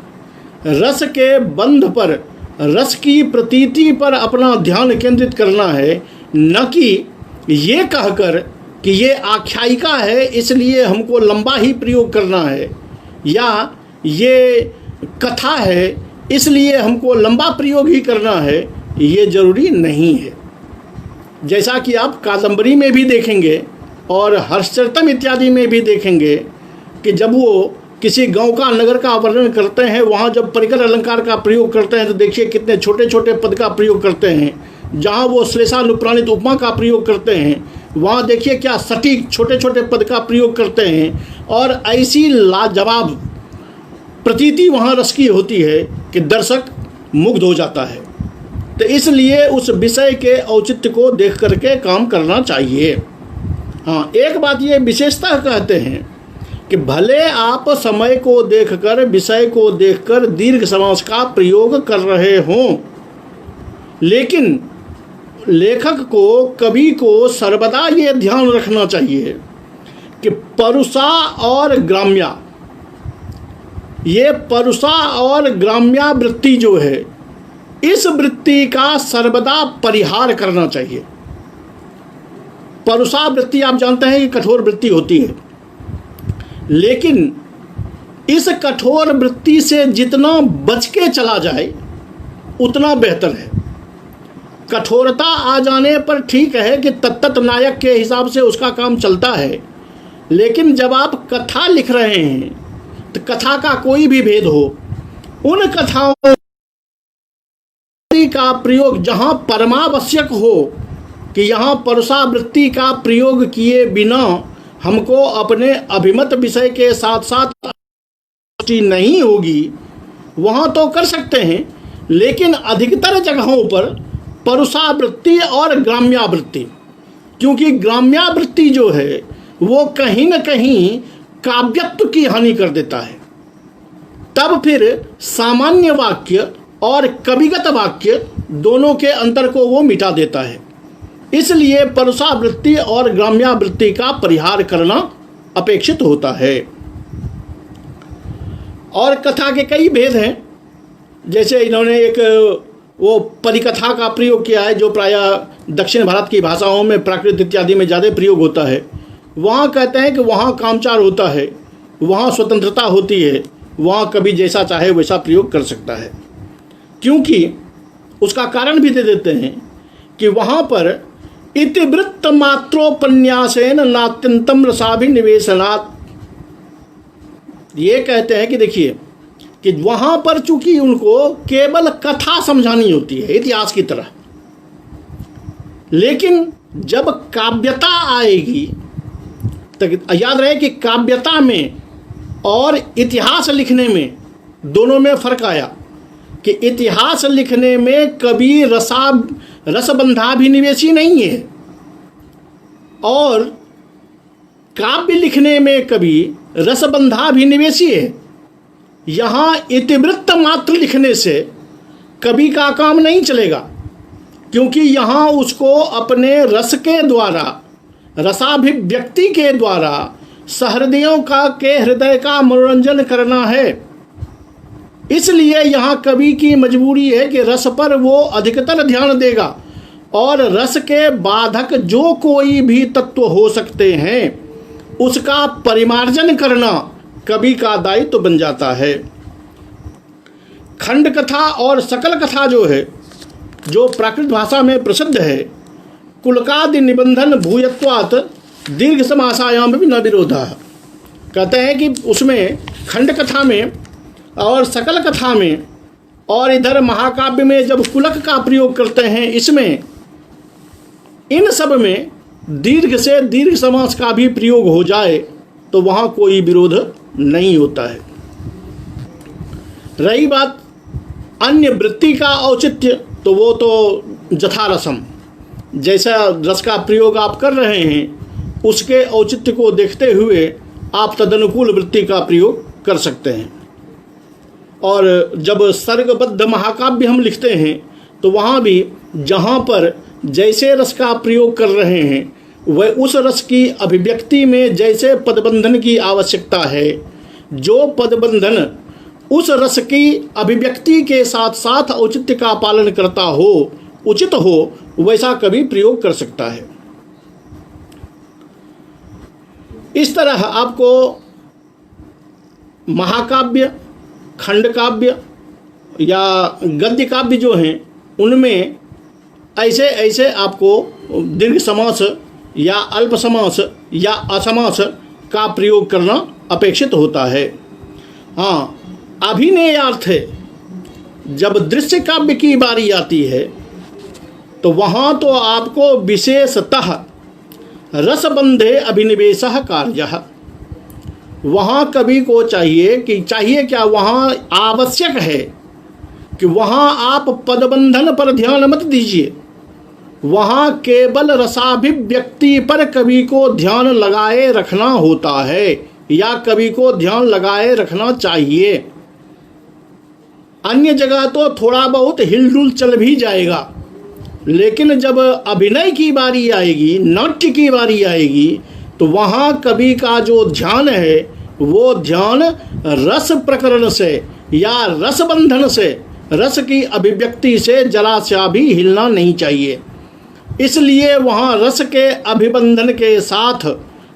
रस के बंध पर, रस की प्रतीति पर अपना ध्यान केंद्रित करना है, न कि ये कहकर कि ये आख्यायिका है इसलिए हमको लंबा ही प्रयोग करना है, या ये कथा है इसलिए हमको लंबा प्रयोग ही करना है। ये जरूरी नहीं है। जैसा कि आप कादंबरी में भी देखेंगे और हर्षचरितम इत्यादि में भी देखेंगे कि जब वो किसी गांव का, नगर का वर्णन करते हैं, वहाँ जब परिकर अलंकार का प्रयोग करते हैं तो देखिए कितने छोटे छोटे पद का प्रयोग करते हैं। जहाँ वो श्लेषानुप्राणित उपमा का प्रयोग करते हैं, वहाँ देखिए क्या सटीक छोटे छोटे पद का प्रयोग करते हैं और ऐसी लाजवाब प्रतीति वहाँ रस की होती है कि दर्शक मुग्ध हो जाता है। तो इसलिए उस विषय के औचित्य को देख करके काम करना चाहिए। हाँ, एक बात ये विशेषता कहते हैं कि भले आप समय को देखकर, विषय को देखकर दीर्घ समास का प्रयोग कर रहे हों, लेकिन लेखक को, कवि को सर्वदा ये ध्यान रखना चाहिए कि परुषा और ग्राम्या, ये परुषा और ग्राम्या वृत्ति जो है, इस वृत्ति का सर्वदा परिहार करना चाहिए। परुषा वृत्ति आप जानते हैं कि कठोर वृत्ति होती है, लेकिन इस कठोर वृत्ति से जितना बच के चला जाए उतना बेहतर है। कठोरता आ जाने पर ठीक है कि तत्त नायक के हिसाब से उसका काम चलता है, लेकिन जब आप कथा लिख रहे हैं तो कथा का कोई भी भेद हो, उन कथाओं का प्रयोग जहाँ परमावश्यक हो कि यहाँ परुषा वृत्ति का प्रयोग किए बिना हमको अपने अभिमत विषय के साथ साथ नहीं होगी, वहाँ तो कर सकते हैं। लेकिन अधिकतर जगहों पर परुषावृत्ति और ग्राम्यावृत्ति, क्योंकि ग्राम्यावृत्ति जो है वो कहीं न कहीं काव्यत्व की हानि कर देता है, तब फिर सामान्य वाक्य और कविगत वाक्य दोनों के अंतर को वो मिटा देता है। इसलिए परुषावृत्ति और ग्राम्यावृत्ति का परिहार करना अपेक्षित होता है। और कथा के कई भेद हैं, जैसे इन्होंने एक वो परिकथा का प्रयोग किया है जो प्रायः दक्षिण भारत की भाषाओं में, प्राकृत इत्यादि में ज़्यादा प्रयोग होता है। वहाँ कहते हैं कि वहाँ कामचार होता है, वहाँ स्वतंत्रता होती है, वहाँ कभी जैसा चाहे वैसा प्रयोग कर सकता है। क्योंकि उसका कारण भी दे देते हैं कि वहाँ पर इतिवृत्त मात्रोपन्यासेन नात्यंतम रसाभिनिवेशनात्, ये कहते हैं कि देखिए कि वहाँ पर चूंकि उनको केवल कथा समझानी होती है इतिहास की तरह, लेकिन जब काव्यता आएगी तो याद रहे कि काव्यता में और इतिहास लिखने में दोनों में फर्क आया कि इतिहास लिखने में कभी रसबंधाभिनिवेशी नहीं है और काव्य लिखने में कभी रसबंधाभिनिवेशी है। यहाँ इतिवृत्त मात्र लिखने से कवि का काम नहीं चलेगा, क्योंकि यहाँ उसको अपने रस के द्वारा, रसाभिव्यक्ति के द्वारा सहृदयों के हृदय का मनोरंजन करना है। इसलिए यहाँ कवि की मजबूरी है कि रस पर वो अधिकतर ध्यान देगा और रस के बाधक जो कोई भी तत्व हो सकते हैं उसका परिमार्जन करना कवि का दायित्व बन जाता है। खंड कथा और सकल कथा जो है, जो प्राकृत भाषा में प्रसिद्ध है, कुलकादि निबंधन भूयत्वात् दीर्घ समासायाम भी न विरोधा, कहते हैं कि उसमें खंड कथा में और सकल कथा में और इधर महाकाव्य में जब कुलक का प्रयोग करते हैं, इसमें इन सब में दीर्घ से दीर्घ समास का भी प्रयोग हो जाए तो वहाँ कोई विरोध नहीं होता है। रही बात अन्य वृत्ति का औचित्य, तो वो तो जथारसम, जैसा रस का प्रयोग आप कर रहे हैं उसके औचित्य को देखते हुए आप तदनुकूल वृत्ति का प्रयोग कर सकते हैं। और जब सर्गबद्ध महाकाव्य हम लिखते हैं तो वहाँ भी जहाँ पर जैसे रस का प्रयोग कर रहे हैं वह उस रस की अभिव्यक्ति में जैसे पदबंधन की आवश्यकता है, जो पदबंधन उस रस की अभिव्यक्ति के साथ साथ औचित्य का पालन करता हो, उचित हो, वैसा कभी प्रयोग कर सकता है। इस तरह आपको महाकाव्य, खंड काव्य या गद्य काव्य जो हैं उनमें ऐसे ऐसे आपको दीर्घ समास या अल्प समास या असमास का प्रयोग करना अपेक्षित होता है। हाँ, अभिनयार्थ है, जब दृश्य काव्य की बारी आती है तो वहाँ तो आपको विशेषतः रसबंधे अभिनिवेशः कार्यः, वहाँ कवि को चाहिए क्या, वहाँ आवश्यक है कि वहाँ आप पदबंधन पर ध्यान मत दीजिए, वहाँ केवल रसाभिव्यक्ति पर कवि को ध्यान लगाए रखना होता है या कवि को ध्यान लगाए रखना चाहिए। अन्य जगह तो थोड़ा बहुत हिलडुल चल भी जाएगा, लेकिन जब अभिनय की बारी आएगी, नाट्य की बारी आएगी, तो वहाँ कवि का जो ध्यान है वो ध्यान रस प्रकरण से या रसबंधन से, रस की अभिव्यक्ति से जरा सा भी हिलना नहीं चाहिए। इसलिए वहाँ रस के अभिबंधन के साथ,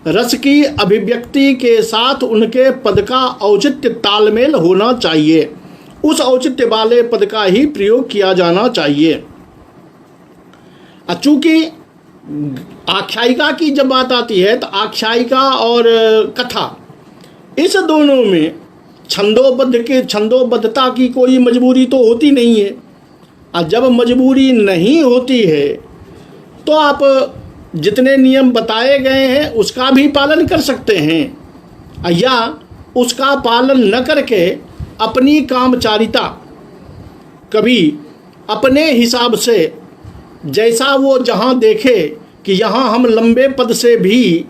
रस की अभिव्यक्ति के साथ उनके पद का औचित्य तालमेल होना चाहिए, उस औचित्य वाले पद का ही प्रयोग किया जाना चाहिए। चूँकि आख्यायिका की जब बात आती है तो आख्यायिका और कथा, इस दोनों में छंदोबद्धता की कोई मजबूरी तो होती नहीं है। और जब मजबूरी नहीं होती है तो आप जितने नियम बताए गए हैं उसका भी पालन कर सकते हैं, या उसका पालन न करके अपनी कामचारिता, कभी अपने हिसाब से जैसा वो जहाँ देखे कि यहाँ हम लंबे पद से भी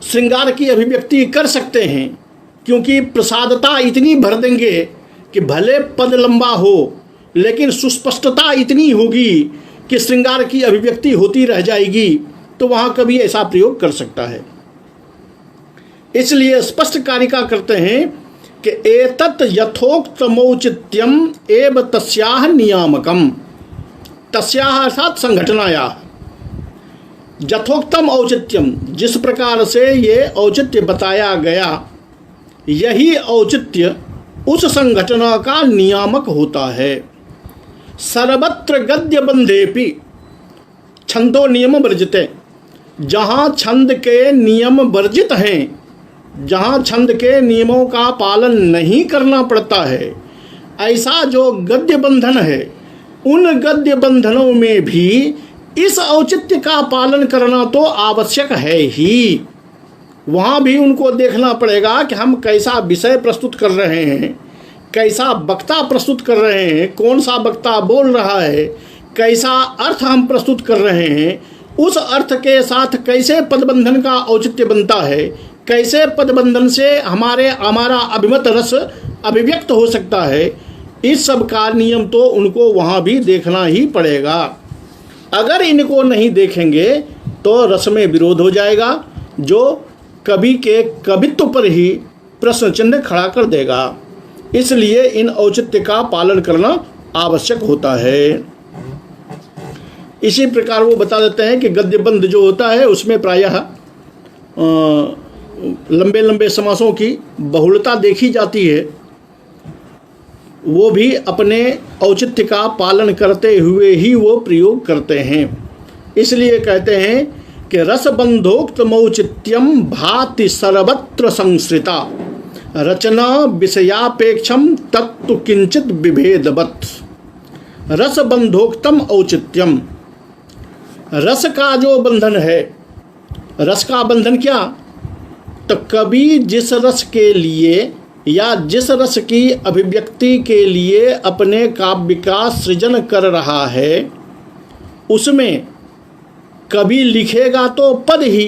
श्रृंगार की अभिव्यक्ति कर सकते हैं, क्योंकि प्रसादता इतनी भर देंगे कि भले पद लंबा हो लेकिन सुस्पष्टता इतनी होगी कि श्रृंगार की अभिव्यक्ति होती रह जाएगी, तो वहाँ कभी ऐसा प्रयोग कर सकता है। इसलिए स्पष्ट कारिका करते हैं कि एतत् यथोक्तमौचित्यम एव तस्याह नियामकम, तस्याह अर्थात संघटनायाः, यथोक्तम औचित्यम, जिस प्रकार से ये औचित्य बताया गया, यही औचित्य उस संघटना का नियामक होता है। सर्वत्र गद्य बंधेपि छंदो नियम वर्जिते, जहाँ छंद के नियम वर्जित हैं, जहाँ छंद के नियमों का पालन नहीं करना पड़ता है, ऐसा जो गद्य बंधन है, उन गद्य बंधनों में भी इस औचित्य का पालन करना तो आवश्यक है ही। वहाँ भी उनको देखना पड़ेगा कि हम कैसा विषय प्रस्तुत कर रहे हैं, कैसा वक्ता प्रस्तुत कर रहे हैं, कौन सा वक्ता बोल रहा है, कैसा अर्थ हम प्रस्तुत कर रहे हैं, उस अर्थ के साथ कैसे पदबंधन का औचित्य बनता है, कैसे पदबंधन से हमारा अभिमत रस अभिव्यक्त हो सकता है। इस सब का नियम तो उनको वहाँ भी देखना ही पड़ेगा। अगर इनको नहीं देखेंगे तो रस में विरोध हो जाएगा, जो कवि के कवित्व पर ही प्रश्न चिन्ह खड़ा कर देगा। इसलिए इन औचित्य का पालन करना आवश्यक होता है। इसी प्रकार वो बता देते हैं कि गद्यबंध जो होता है उसमें प्रायः लंबे लंबे समासों की बहुलता देखी जाती है, वो भी अपने औचित्य का पालन करते हुए ही वो प्रयोग करते हैं। इसलिए कहते हैं कि रसबंधोक्तमौचित्यम भाति सर्वत्र संश्रिता, रचना विषयापेक्षम तत्तु किंचित विभेदवत्। रसबंधोक्तम औचित्यम, रस का जो बंधन है, रस का बंधन क्या, तो कवि जिस रस के लिए या जिस रस की अभिव्यक्ति के लिए अपने काव्य का सृजन कर रहा है उसमें कवि लिखेगा तो पद ही,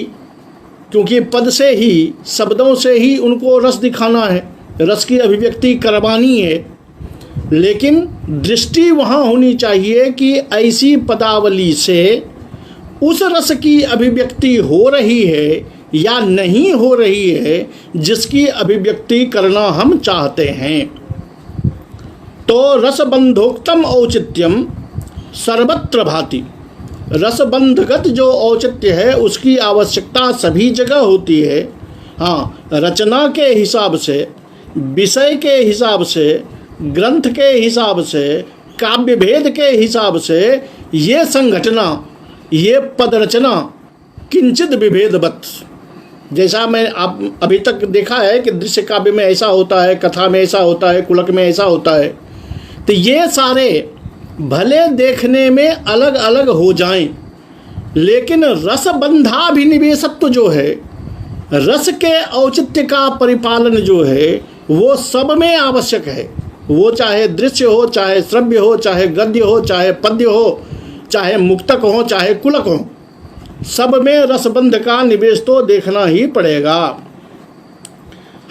क्योंकि पद से ही, शब्दों से ही उनको रस दिखाना है, रस की अभिव्यक्ति करवानी है। लेकिन दृष्टि वहाँ होनी चाहिए कि ऐसी पदावली से उस रस की अभिव्यक्ति हो रही है या नहीं हो रही है जिसकी अभिव्यक्ति करना हम चाहते हैं। तो रसबंधोक्तम औचित्यम सर्वत्र भाति, रसबंधगत जो औचित्य है उसकी आवश्यकता सभी जगह होती है। हाँ, रचना के हिसाब से, विषय के हिसाब से, ग्रंथ के हिसाब से, काव्य भेद के हिसाब से ये संघटना, ये पद रचना किंचित विभेदवत, जैसा मैं आप अभी तक देखा है कि दृश्य काव्य में ऐसा होता है, कथा में ऐसा होता है, कुलक में ऐसा होता है, तो ये सारे भले देखने में अलग अलग हो जाएं, लेकिन रसबंधाभिनिवेशत्व जो है, रस के औचित्य का परिपालन जो है वो सब में आवश्यक है। वो चाहे दृश्य हो, चाहे श्रव्य हो, चाहे गद्य हो, चाहे पद्य हो, चाहे मुक्तक हो, चाहे कुलक हो, सब में रसबंध का निवेश तो देखना ही पड़ेगा।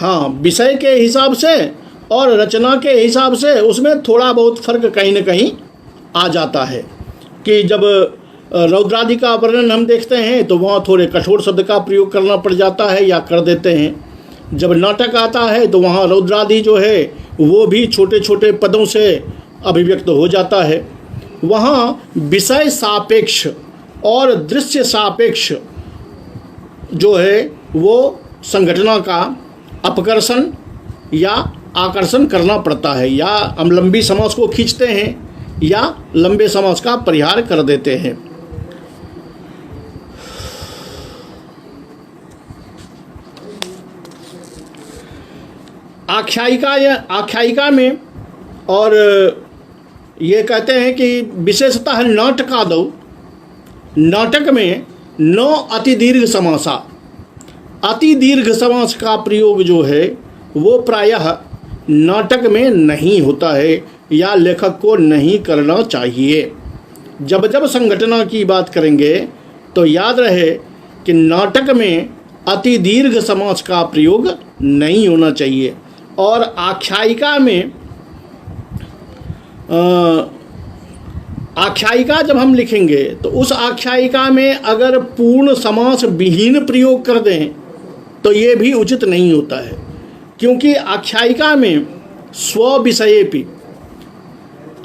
हाँ, विषय के हिसाब से और रचना के हिसाब से उसमें थोड़ा बहुत फर्क कहीं न कहीं आ जाता है कि जब रौद्रादि का वर्णन हम देखते हैं तो वहाँ थोड़े कठोर शब्द का प्रयोग करना पड़ जाता है या कर देते हैं। जब नाटक आता है तो वहाँ रौद्रादि जो है वो भी छोटे छोटे पदों से अभिव्यक्त हो जाता है। वहाँ विषय सापेक्ष और दृश्य सापेक्ष जो है वो संघटना का अपकर्षण या आकर्षण करना पड़ता है, या हम लंबी समास को खींचते हैं या लंबे समास का परिहार कर देते हैं। आख्यायिका में और ये कहते हैं कि विशेषतः नाटकादौ, नाटक में न अति दीर्घ समासा, अति दीर्घ समास का प्रयोग जो है वो प्रायः नाटक में नहीं होता है या लेखक को नहीं करना चाहिए। जब जब संघटना की बात करेंगे तो याद रहे कि नाटक में अति दीर्घ समास का प्रयोग नहीं होना चाहिए। और आख्यायिका में आख्यायिका जब हम लिखेंगे तो उस आख्यायिका में अगर पूर्ण समास विहीन प्रयोग कर दें तो ये भी उचित नहीं होता है, क्योंकि आख्यायिका में स्वविषयेपि,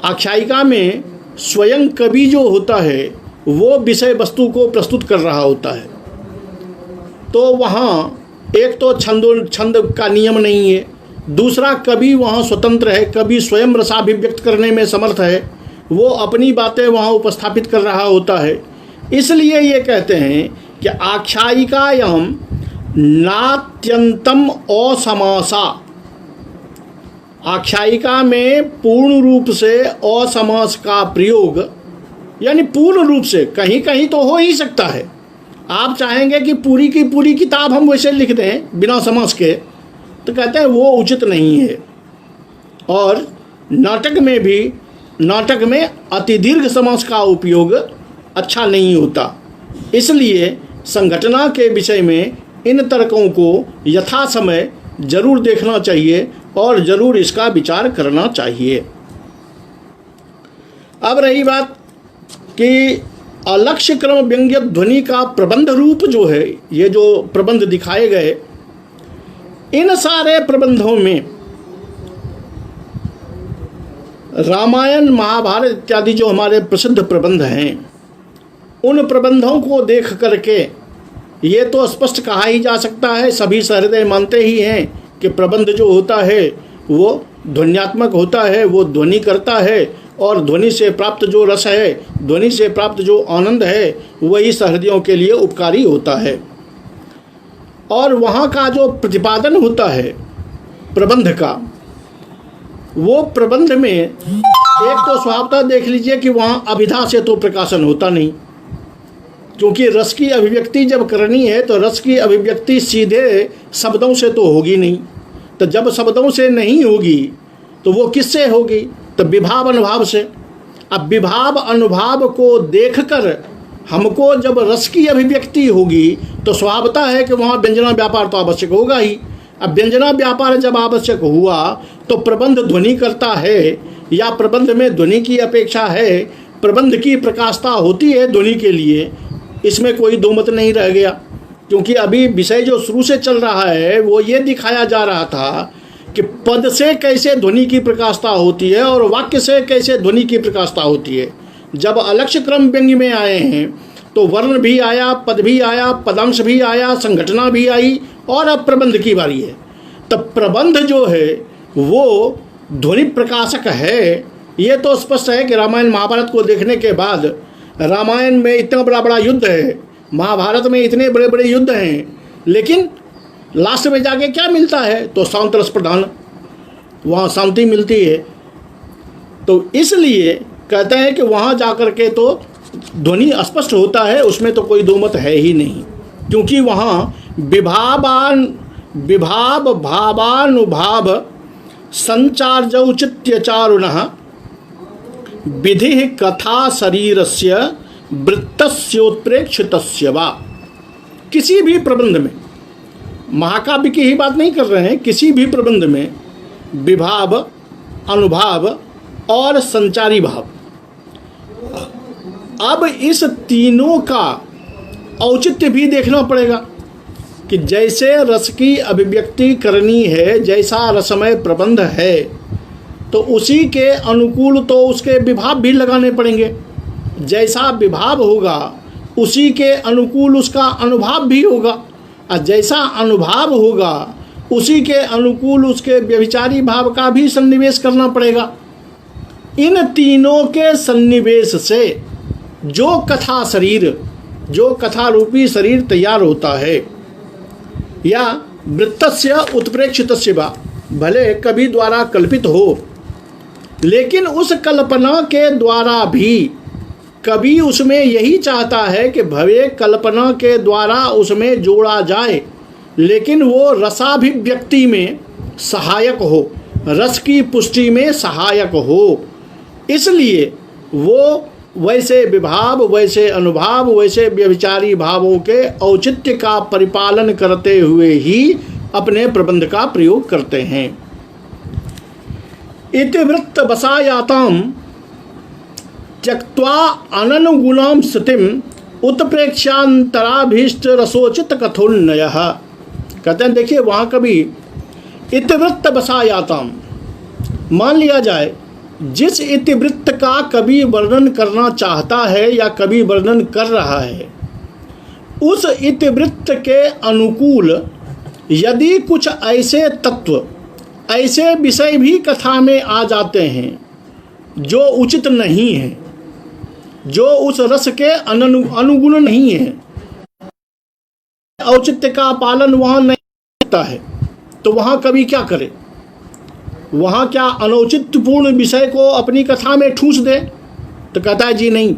आख्यायिका में स्वयं कवि जो होता है वो विषय वस्तु को प्रस्तुत कर रहा होता है। तो वहाँ एक तो छंद का नियम नहीं है, दूसरा कवि वहाँ स्वतंत्र है, कवि स्वयं रसाभिव्यक्त करने में समर्थ है, वो अपनी बातें वहाँ उपस्थापित कर रहा होता है। इसलिए ये कहते हैं कि आख्यायिकायां नात्यंतम असमासा, आख्यायिका में पूर्ण रूप से असमास का प्रयोग, यानी पूर्ण रूप से, कहीं कहीं तो हो ही सकता है। आप चाहेंगे कि पूरी की पूरी किताब हम वैसे लिख दें बिना समास के, तो कहते हैं वो उचित नहीं है। और नाटक में भी, नाटक में अति दीर्घ समास का उपयोग अच्छा नहीं होता। इसलिए संघटना के विषय में इन तर्कों को यथा समय जरूर देखना चाहिए और जरूर इसका विचार करना चाहिए। अब रही बात कि अलक्ष्य क्रम व्यंग्य ध्वनि का प्रबंध रूप जो है, ये जो प्रबंध दिखाए गए, इन सारे प्रबंधों में रामायण, महाभारत इत्यादि जो हमारे प्रसिद्ध प्रबंध हैं, उन प्रबंधों को देख करके ये तो स्पष्ट कहा ही जा सकता है, सभी सहृदय मानते ही हैं कि प्रबंध जो होता है वो ध्वन्यात्मक होता है, वो ध्वनि करता है, और ध्वनि से प्राप्त जो रस है, ध्वनि से प्राप्त जो आनंद है, वही सहृदयों के लिए उपकारी होता है। और वहाँ का जो प्रतिपादन होता है प्रबंध का, वो प्रबंध में एक तो स्वभावतः देख लीजिए कि वहाँ अभिधा से तो प्रकाशन होता नहीं, क्योंकि रस की अभिव्यक्ति जब करनी है तो रस की अभिव्यक्ति सीधे शब्दों से तो होगी नहीं, तो जब शब्दों से नहीं होगी तो वो किससे होगी? तो विभाव अनुभाव से। अब विभाव अनुभाव को देखकर हमको जब रस की अभिव्यक्ति होगी तो स्वभावतः है कि वहाँ व्यंजना व्यापार तो आवश्यक होगा ही। अब व्यंजना व्यापार जब आवश्यक हुआ तो प्रबंध ध्वनि करता है या प्रबंध में ध्वनि की अपेक्षा है, प्रबंध की प्रकाशता होती है ध्वनि के लिए, इसमें कोई दो मत नहीं रह गया। क्योंकि अभी विषय जो शुरू से चल रहा है वो ये दिखाया जा रहा था कि पद से कैसे ध्वनि की प्रकाशता होती है और वाक्य से कैसे ध्वनि की प्रकाशता होती है। जब अलक्ष्य क्रम व्यंग्य में आए हैं तो वर्ण भी आया, पद भी आया, पदांश भी आया, संघटना भी आई और अब प्रबंध की बारी है। तब प्रबंध जो है वो ध्वनि प्रकाशक है। ये तो स्पष्ट है कि रामायण महाभारत को देखने के बाद, रामायण में इतना बड़ा बड़ा युद्ध है, महाभारत में इतने बड़े बड़े युद्ध हैं, लेकिन लास्ट में जाके क्या मिलता है? तो शांत रस प्रधान, वहाँ शांति मिलती है। तो इसलिए कहते हैं कि वहाँ जाकर के तो ध्वनि स्पष्ट होता है, उसमें तो कोई दो मत है ही नहीं। क्योंकि वहाँ विभाव भावानुभाव संचार्य औचित्यचारुणः विधि कथा शरीरस्य वृत्तस्योत्प्रेक्षितस्य वा। किसी भी प्रबंध में, महाकाव्य की ही बात नहीं कर रहे हैं, किसी भी प्रबंध में विभाव, अनुभाव और संचारी भाव, अब इस तीनों का औचित्य भी देखना पड़ेगा कि जैसे रस की अभिव्यक्ति करनी है, जैसा रसमय प्रबंध है, तो उसी के अनुकूल तो उसके विभाव भी लगाने पड़ेंगे। जैसा विभाव होगा उसी के अनुकूल उसका अनुभाव भी होगा, और जैसा अनुभाव होगा उसी के अनुकूल उसके व्यभिचारी भाव का भी सन्निवेश करना पड़ेगा। इन तीनों के सन्निवेश से जो कथा शरीर, जो कथा रूपी शरीर तैयार होता है, या वृत्तस्य उत्प्रेक्षितस्य वा, भले कभी द्वारा कल्पित हो, लेकिन उस कल्पना के द्वारा भी कभी उसमें यही चाहता है कि भवे कल्पना के द्वारा उसमें जोड़ा जाए, लेकिन वो रसाभिव्यक्ति में सहायक हो, रस की पुष्टि में सहायक हो। इसलिए वो वैसे विभाव, वैसे अनुभाव, वैसे व्यभिचारी भावों के औचित्य का परिपालन करते हुए ही अपने प्रबंध का प्रयोग करते हैं। इतिवृत्त वसायाताम त्यक्त्वा अननुगुणां स्थितिम उत्प्रेक्षांतराभीष्ट रसोचित कथोन्नयः। कहते हैं देखिए वहाँ कभी इतिवृत्त वसायाताम, मान लिया जाए जिस इतिवृत्त का कभी वर्णन करना चाहता है या कभी वर्णन कर रहा है, उस इतिवृत्त के अनुकूल यदि कुछ ऐसे तत्व, ऐसे विषय भी कथा में आ जाते हैं जो उचित नहीं है, जो उस रस के अनुगुण नहीं है, औचित्य का पालन वहाँ नहीं होता है, तो वहाँ कभी क्या करे? वहाँ क्या अनौचित्यपूर्ण विषय को अपनी कथा में ठूंस दे? तो कहता है जी नहीं,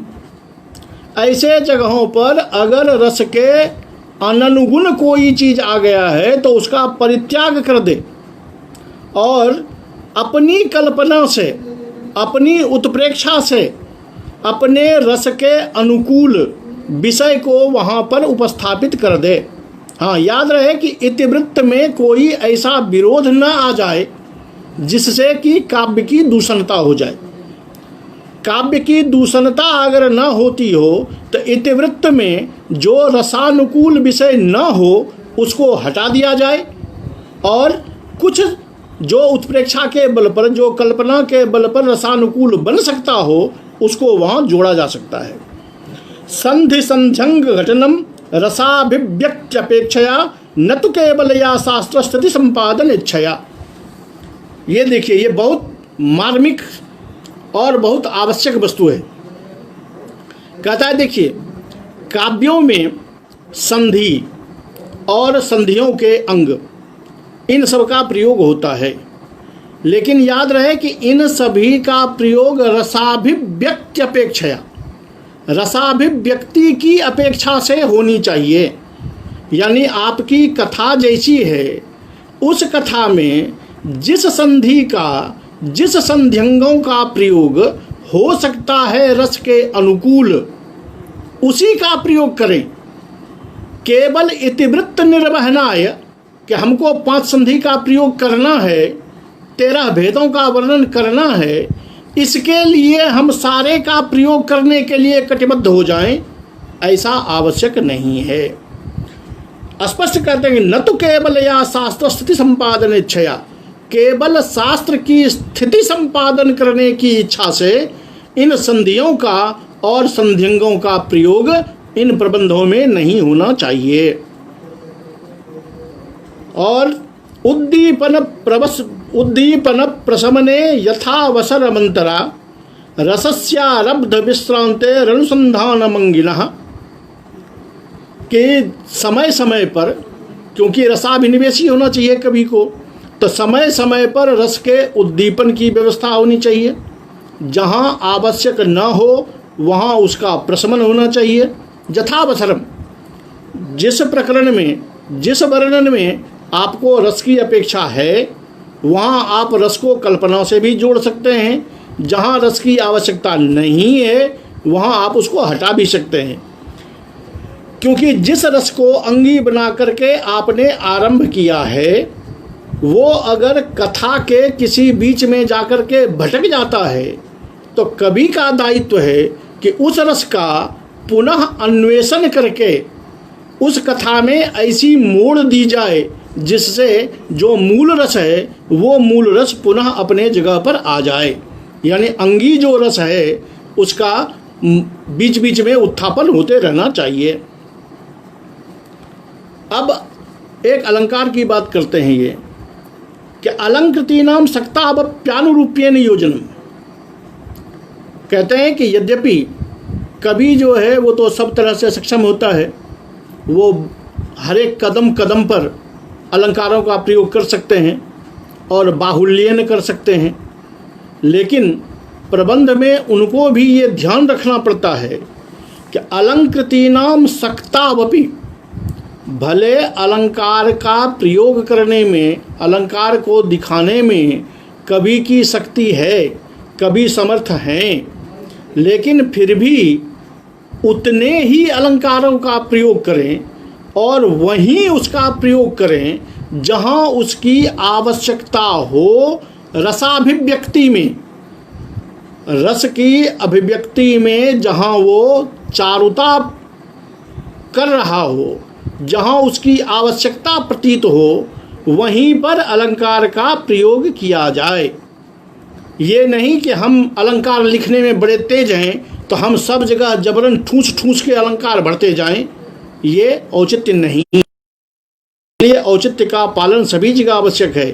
ऐसे जगहों पर अगर रस के अननुगुण कोई चीज़ आ गया है तो उसका परित्याग कर दे और अपनी कल्पना से, अपनी उत्प्रेक्षा से, अपने रस के अनुकूल विषय को वहाँ पर उपस्थापित कर दे। हाँ, याद रहे कि इतिवृत्त में कोई ऐसा विरोध न आ जाए जिससे कि काव्य की दूषणता हो जाए। काव्य की दूषणता अगर न होती हो तो इतिवृत्त में जो रसानुकूल विषय न हो उसको हटा दिया जाए और कुछ जो उत्प्रेक्षा के बल पर, जो कल्पना के बल पर रसानुकूल बन सकता हो उसको वहाँ जोड़ा जा सकता है। संधि संझंग घटनम रसाभिव्यक्त्यपेक्षया न तो केवल या शास्त्र स्थिति संपादन इच्छया। ये देखिए, ये बहुत मार्मिक और बहुत आवश्यक वस्तु है। कहता है देखिए, काव्यों में संधि और संधियों के अंग, इन सब का प्रयोग होता है, लेकिन याद रहे कि इन सभी का प्रयोग रसाभिव्यक्ति अपेक्षया, रसाभिव्यक्ति की अपेक्षा से होनी चाहिए। यानी आपकी कथा जैसी है, उस कथा में जिस संधि का, जिस संध्यंगों का प्रयोग हो सकता है रस के अनुकूल, उसी का प्रयोग करें। केवल इतिवृत्त निर्वहनाय, कि हमको 5 संधि का प्रयोग करना है, 13 भेदों का वर्णन करना है, इसके लिए हम सारे का प्रयोग करने के लिए कटिबद्ध हो जाएं, ऐसा आवश्यक नहीं है। स्पष्ट कहते हैं न तो केवल या शास्त्र स्थिति संपादन इच्छया, केवल शास्त्र की स्थिति संपादन करने की इच्छा से इन संधियों का और संध्यंगों का प्रयोग इन प्रबंधों में नहीं होना चाहिए। और उद्दीपन प्रशमने यथावसर मंतरा रसस्यारब्ध विश्रांते रणुसंधान मंगिनः, कि समय समय पर, क्योंकि रसाभिनिवेशी होना चाहिए कवि को, तो समय समय पर रस के उद्दीपन की व्यवस्था होनी चाहिए। जहाँ आवश्यक न हो वहाँ उसका प्रशमन होना चाहिए। यथावसरम, जिस प्रकरण में, जिस वर्णन में आपको रस की अपेक्षा है वहाँ आप रस को कल्पना से भी जोड़ सकते हैं। जहाँ रस की आवश्यकता नहीं है वहाँ आप उसको हटा भी सकते हैं, क्योंकि जिस रस को अंगी बना करके आपने आरंभ किया है वो अगर कथा के किसी बीच में जाकर के भटक जाता है तो कवि का दायित्व है कि उस रस का पुनः अन्वेषण करके उस कथा में ऐसी मोड़ दी जाए जिससे जो मूल रस है वो मूल रस पुनः अपने जगह पर आ जाए। यानी अंगी जो रस है उसका बीच बीच में उत्थापन होते रहना चाहिए। अब एक अलंकार की बात करते हैं ये कि अलंकृतीनाम सक्तावप्यानुरूप्येन योजनम। कहते हैं कि यद्यपि कवि जो है वो तो सब तरह से सक्षम होता है, वो हर एक कदम कदम पर अलंकारों का प्रयोग कर सकते हैं और बाहुल्यन कर सकते हैं, लेकिन प्रबंध में उनको भी ये ध्यान रखना पड़ता है कि अलंकृतीनाम सक्तावपि, भले अलंकार का प्रयोग करने में, अलंकार को दिखाने में कवि की शक्ति है, कवि समर्थ हैं, लेकिन फिर भी उतने ही अलंकारों का प्रयोग करें और वहीं उसका प्रयोग करें जहाँ उसकी आवश्यकता हो। रसाभिव्यक्ति में, रस की अभिव्यक्ति में जहाँ वो चारुता कर रहा हो, जहाँ उसकी आवश्यकता प्रतीत हो, वहीं पर अलंकार का प्रयोग किया जाए। ये नहीं कि हम अलंकार लिखने में बड़े तेज हैं तो हम सब जगह जबरन ठूस ठूस के अलंकार भरते जाएं, ये औचित्य नहीं। ये औचित्य का पालन सभी जगह आवश्यक है।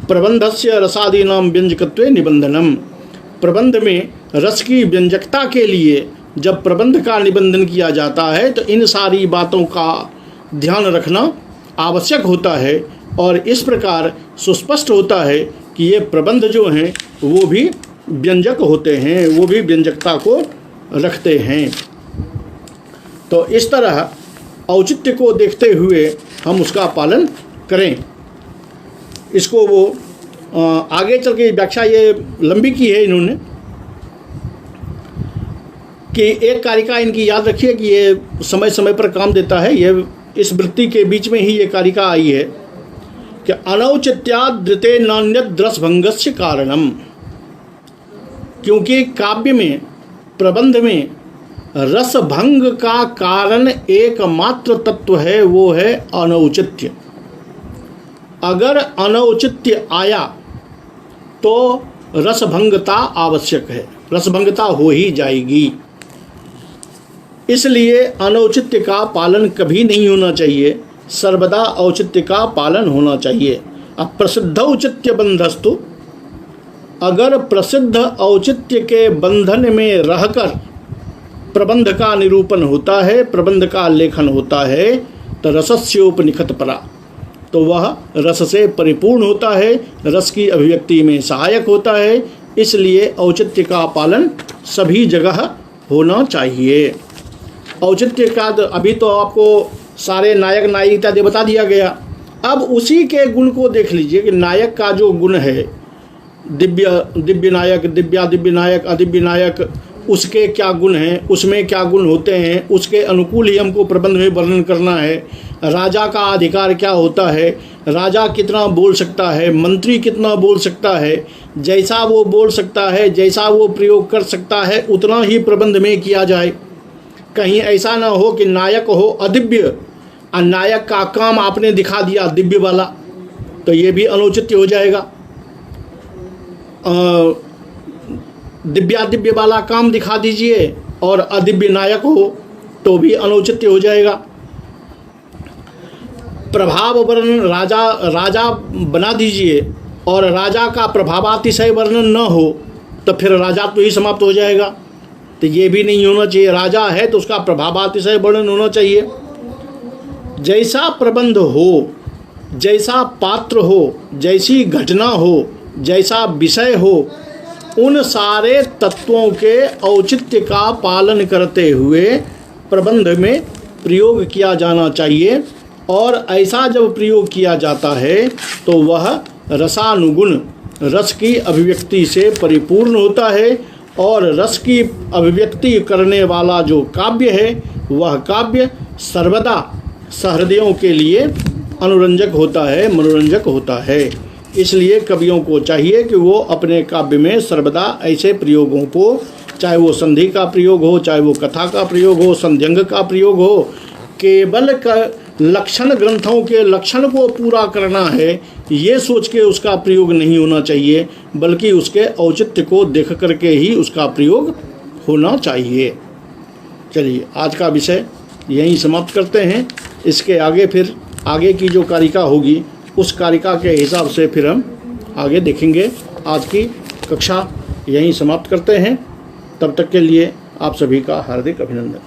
प्रबंधस्य रसादीनाम व्यंजकत्वे निबंधनम, प्रबंध में रस की व्यंजकता के लिए जब प्रबंध का निबंधन किया जाता है तो इन सारी बातों का ध्यान रखना आवश्यक होता है। और इस प्रकार सुस्पष्ट होता है कि ये प्रबंध जो हैं वो भी व्यंजक होते हैं, वो भी व्यंजकता को रखते हैं। तो इस तरह औचित्य को देखते हुए हम उसका पालन करें। इसको वो आगे चल के व्याख्या ये लंबी की है इन्होंने कि एक कारिका इनकी याद रखिए कि ये समय समय पर काम देता है। ये इस वृत्ति के बीच में ही ये कारिका आई है कि अनौचित्यादृते नान्यद रसभंगस्य कारणम, क्योंकि काव्य में, प्रबंध में रसभंग का कारण एकमात्र तत्व है, वो है अनौचित्य। अगर अनौचित्य आया तो रसभंगता आवश्यक है, रसभंगता हो ही जाएगी। इसलिए अनौचित्य का पालन कभी नहीं होना चाहिए, सर्वदा औचित्य का पालन होना चाहिए। अब प्रसिद्ध औचित्य बंधस्तु, अगर प्रसिद्ध औचित्य के बंधन में रहकर प्रबंध का निरूपण होता है, प्रबंध का लेखन होता है, तो रसस्योपनिखत परा, तो वह रस से परिपूर्ण होता है, रस की अभिव्यक्ति में सहायक होता है। इसलिए औचित्य का पालन सभी जगह होना चाहिए। औचित्य का अभी तो आपको सारे नायक नायिका बता दिया गया। अब उसी के गुण को देख लीजिए कि नायक का जो गुण है, दिव्य नायक, दिव्य नायक, अदिव्य नायक, उसके क्या गुण हैं, उसमें क्या गुण होते हैं, उसके अनुकूल ही हमको प्रबंध में वर्णन करना है। राजा का अधिकार क्या होता है, राजा कितना बोल सकता है, मंत्री कितना बोल सकता है, जैसा वो बोल सकता है, जैसा वो प्रयोग कर सकता है, उतना ही प्रबंध में किया जाए। कहीं ऐसा ना हो कि नायक हो अदिव्य और नायक का काम आपने दिखा दिया दिव्य वाला, तो ये भी अनुचित हो जाएगा। दिव्य वाला काम दिखा दीजिए और अदिव्य नायक हो तो भी अनुचित हो जाएगा। प्रभाव वर्णन राजा बना दीजिए और राजा का प्रभावातिशय वर्णन न हो तो फिर राजा तो ही समाप्त हो जाएगा। तो ये भी नहीं होना चाहिए। राजा है तो उसका प्रभावातिशय वर्णन होना चाहिए। जैसा प्रबंध हो, जैसा पात्र हो, जैसी घटना हो, जैसा विषय हो, उन सारे तत्वों के औचित्य का पालन करते हुए प्रबंध में प्रयोग किया जाना चाहिए। और ऐसा जब प्रयोग किया जाता है तो वह रसानुगुण, रस की अभिव्यक्ति से परिपूर्ण होता है। और रस की अभिव्यक्ति करने वाला जो काव्य है वह काव्य सर्वदा सहृदयों के लिए अनुरंजक होता है, मनोरंजक होता है। इसलिए कवियों को चाहिए कि वो अपने काव्य में सर्वदा ऐसे प्रयोगों को, चाहे वो संधि का प्रयोग हो, चाहे वो कथा का प्रयोग हो, संध्यंग का प्रयोग हो, केवल लक्षण ग्रंथों के लक्षण को पूरा करना है ये सोच के उसका प्रयोग नहीं होना चाहिए, बल्कि उसके औचित्य को देख करके ही उसका प्रयोग होना चाहिए। चलिए आज का विषय यहीं समाप्त करते हैं। इसके आगे फिर आगे की जो कारिका होगी उस कारिका के हिसाब से फिर हम आगे देखेंगे। आज की कक्षा यहीं समाप्त करते हैं। तब तक के लिए आप सभी का हार्दिक अभिनंदन।